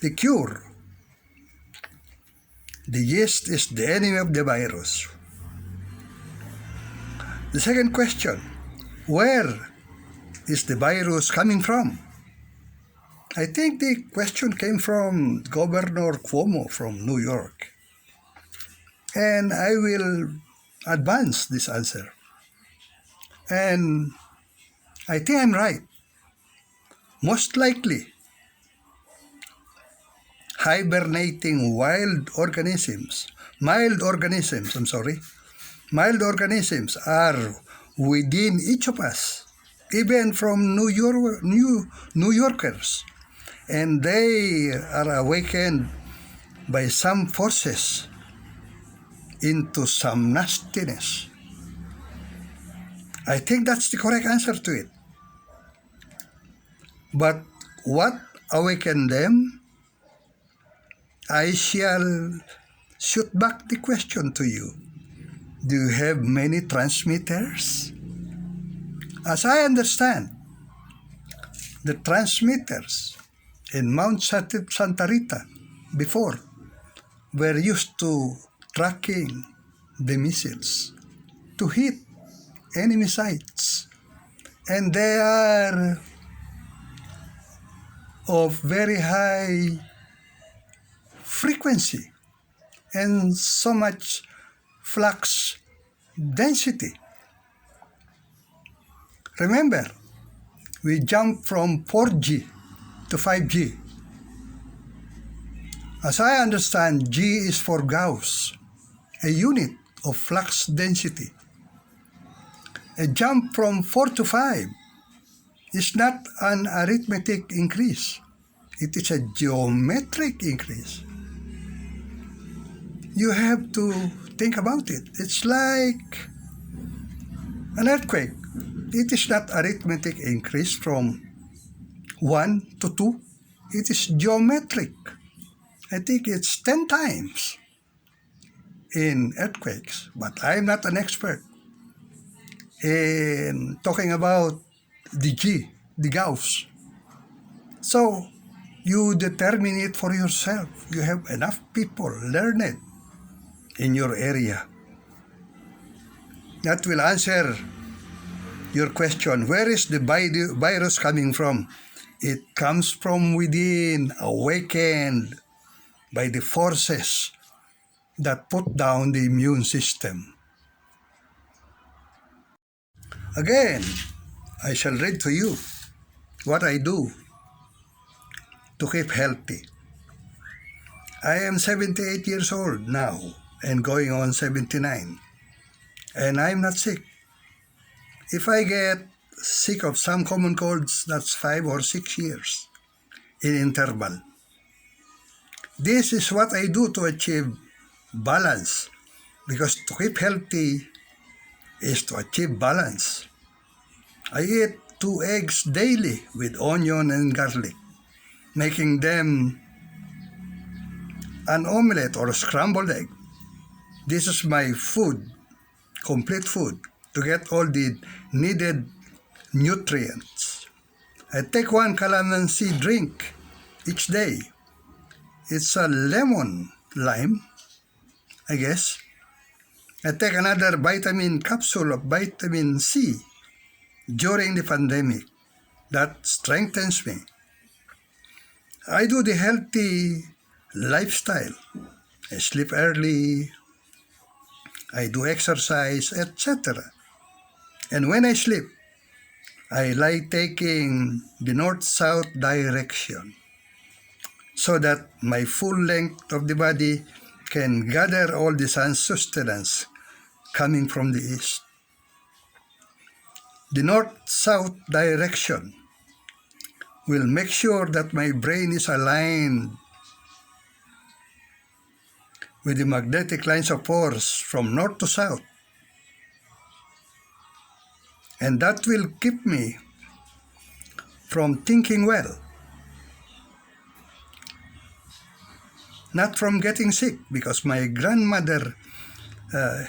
the cure. The yeast is the enemy of the virus. The second question, where is the virus coming from? I think the question came from Governor Cuomo from New York. And I will advance this answer. And I think I'm right. Most likely, hibernating mild organisms are within each of us, even from New Yorkers. And they are awakened by some forces into some nastiness. I think that's the correct answer to it. But what awakened them? I shall shoot back the question to you. Do you have many transmitters? As I understand, the transmitters in Mount Santa Rita before were used to tracking the missiles to hit enemy sites. And they are of very high frequency and so much flux density. Remember, we jumped from 4G to 5G. As I understand, G is for Gauss, a unit of flux density. A jump from 4 to 5 is not an arithmetic increase. It is a geometric increase. You have to think about it. It's like an earthquake. It is not arithmetic increase from 1 to 2. It is geometric. I think it's 10 times in earthquakes, but I'm not an expert in talking about the G, the Gauss. So, you determine it for yourself. You have enough people learn it in your area. That will answer your question, where is the virus coming from? It comes from within, awakened by the forces that put down the immune system. Again, I shall read to you what I do to keep healthy. I am 78 years old now and going on 79, and I'm not sick. If I get sick of some common colds, that's 5 or 6 years in interval. This is what I do to achieve balance, because to keep healthy is to achieve balance. I eat 2 eggs daily with onion and garlic, making them an omelette or a scrambled egg. This is my food, complete food, to get all the needed nutrients. I take 1 calamansi drink each day. It's a lemon lime, I guess. I take another vitamin capsule of vitamin C during the pandemic. That strengthens me. I do the healthy lifestyle. I sleep early, I do exercise, etc. And when I sleep, I like taking the north-south direction so that my full length of the body can gather all the sun's sustenance coming from the east. The north-south direction will make sure that my brain is aligned with the magnetic lines of force from north to south. And that will keep me from thinking well, not from getting sick, because my grandmother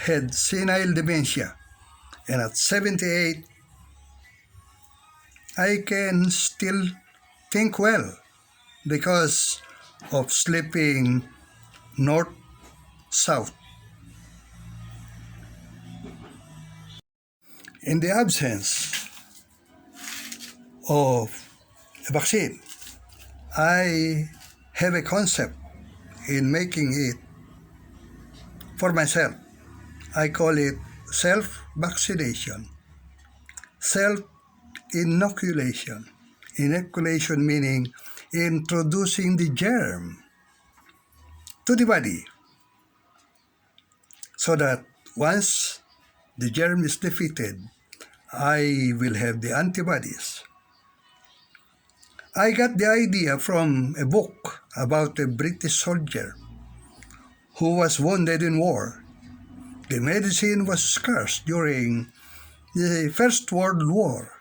had senile dementia, and at 78, I can still think well because of sleeping north-south. In the absence of a vaccine, I have a concept in making it for myself. I call it self-vaccination, self-inoculation. Inoculation meaning introducing the germ to the body so that once the germ is defeated, I will have the antibodies. I got the idea from a book about a British soldier who was wounded in war. The medicine was scarce during the First World War.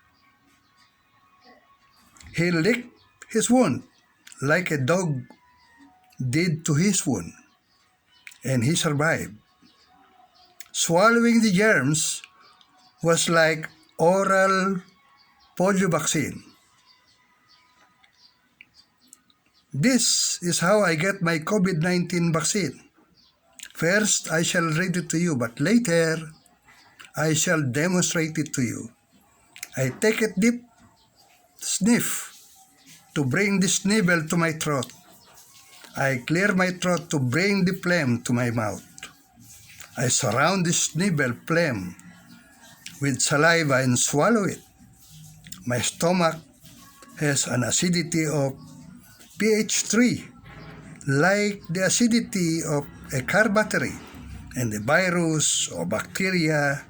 He licked his wound like a dog did to his wound, and he survived. Swallowing the germs was like oral polio vaccine. This is how I get my COVID-19 vaccine. First, I shall read it to you, but later, I shall demonstrate it to you. I take a deep sniff to bring the snivel to my throat. I clear my throat to bring the phlegm to my mouth. I surround the snivel phlegm with saliva and swallow it. My stomach has an acidity of pH 3, like the acidity of a car battery, and the virus or bacteria,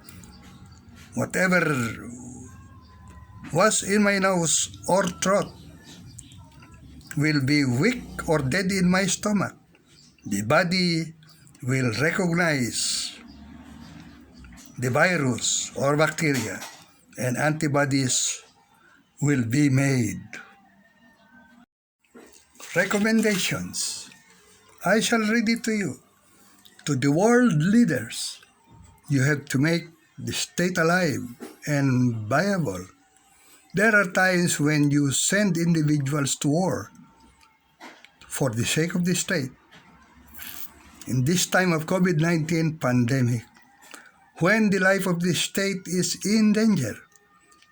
whatever was in my nose or throat, will be weak or dead in my stomach. The body will recognize the virus or bacteria, and antibodies will be made. Recommendations. I shall read it to you. To the world leaders, you have to make the state alive and viable. There are times when you send individuals to war for the sake of the state. In this time of COVID-19 pandemic, when the life of the state is in danger,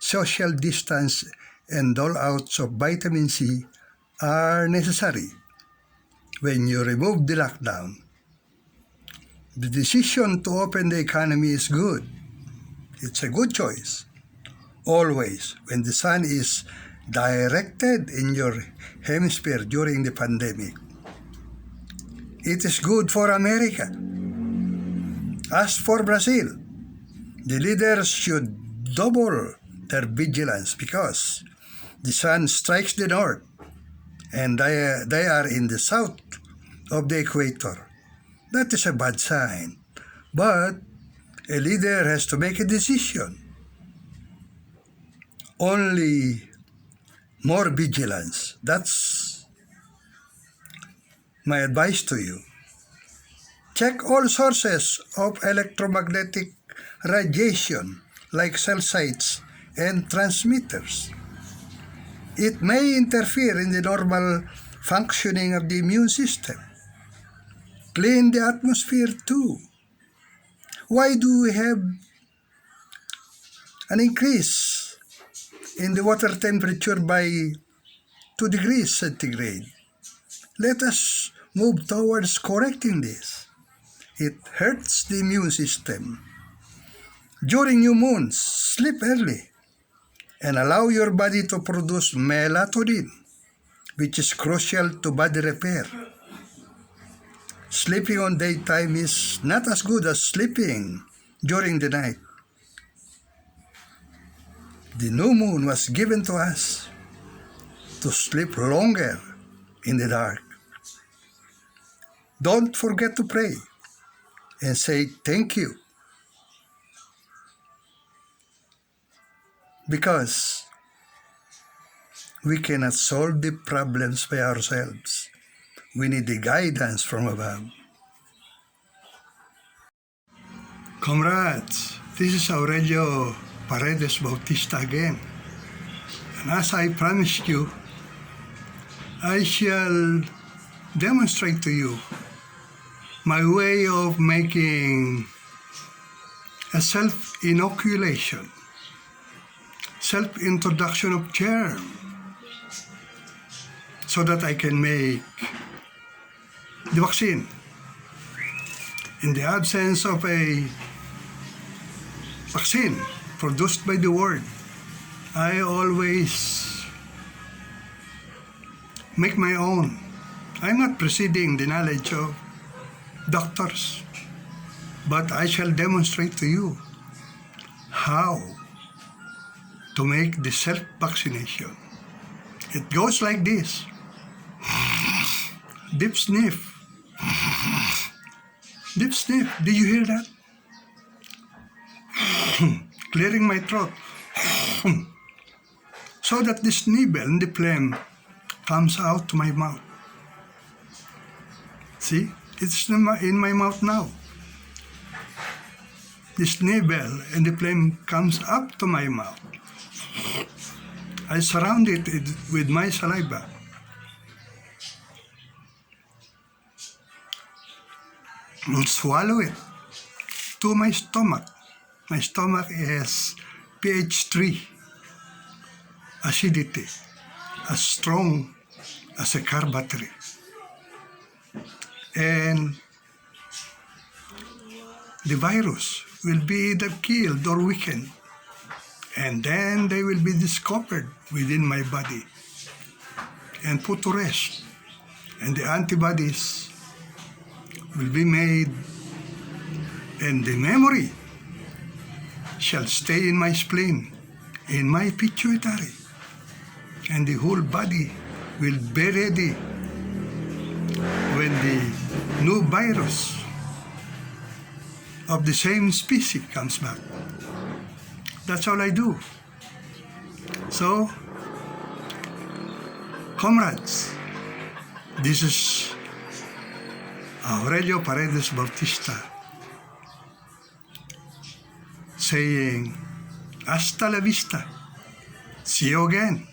social distance and dole-outs of vitamin C are necessary when you remove the lockdown. The decision to open the economy is good. It's a good choice. Always, when the sun is directed in your hemisphere during the pandemic. It is good for America. As for Brazil, the leaders should double their vigilance because the sun strikes the north and they are in the south of the equator. That is a bad sign. But a leader has to make a decision. Only more vigilance. That's my advice to you. Check all sources of electromagnetic radiation like cell sites and transmitters. It may interfere in the normal functioning of the immune system. Clean the atmosphere too. Why do we have an increase in the water temperature by 2 degrees centigrade? Let us move towards correcting this. It hurts the immune system. During new moons, sleep early and allow your body to produce melatonin, which is crucial to body repair. Sleeping on daytime is not as good as sleeping during the night. The new moon was given to us to sleep longer in the dark. Don't forget to pray and say thank you, because we cannot solve the problems by ourselves. We need the guidance from above. Comrades, this is Aurelio Paredes Bautista again. And as I promised you, I shall demonstrate to you my way of making a self-inoculation, self-introduction of germ, so that I can make the vaccine. In the absence of a vaccine produced by the world, I always make my own. I'm not preceding the knowledge of doctors, but I shall demonstrate to you how to make the self-vaccination. It goes like this. Dip sniff. Dip sniff. Did you hear that? Clearing my throat. So that the snivel and the phlegm comes out to my mouth. See? It's in my mouth now. The snivel and the phlegm comes up to my mouth. I surround it with my saliva. And swallow it to my stomach. My stomach is pH 3 acidity, as strong as a car battery. And the virus will be either killed or weakened. And then they will be discovered within my body and put to rest. And the antibodies will be made, and the memory shall stay in my spleen, in my pituitary, and the whole body will be ready when the new virus of the same species comes back. That's all I do. So, comrades, this is Aurelio Paredes Bautista saying, hasta la vista. See you again.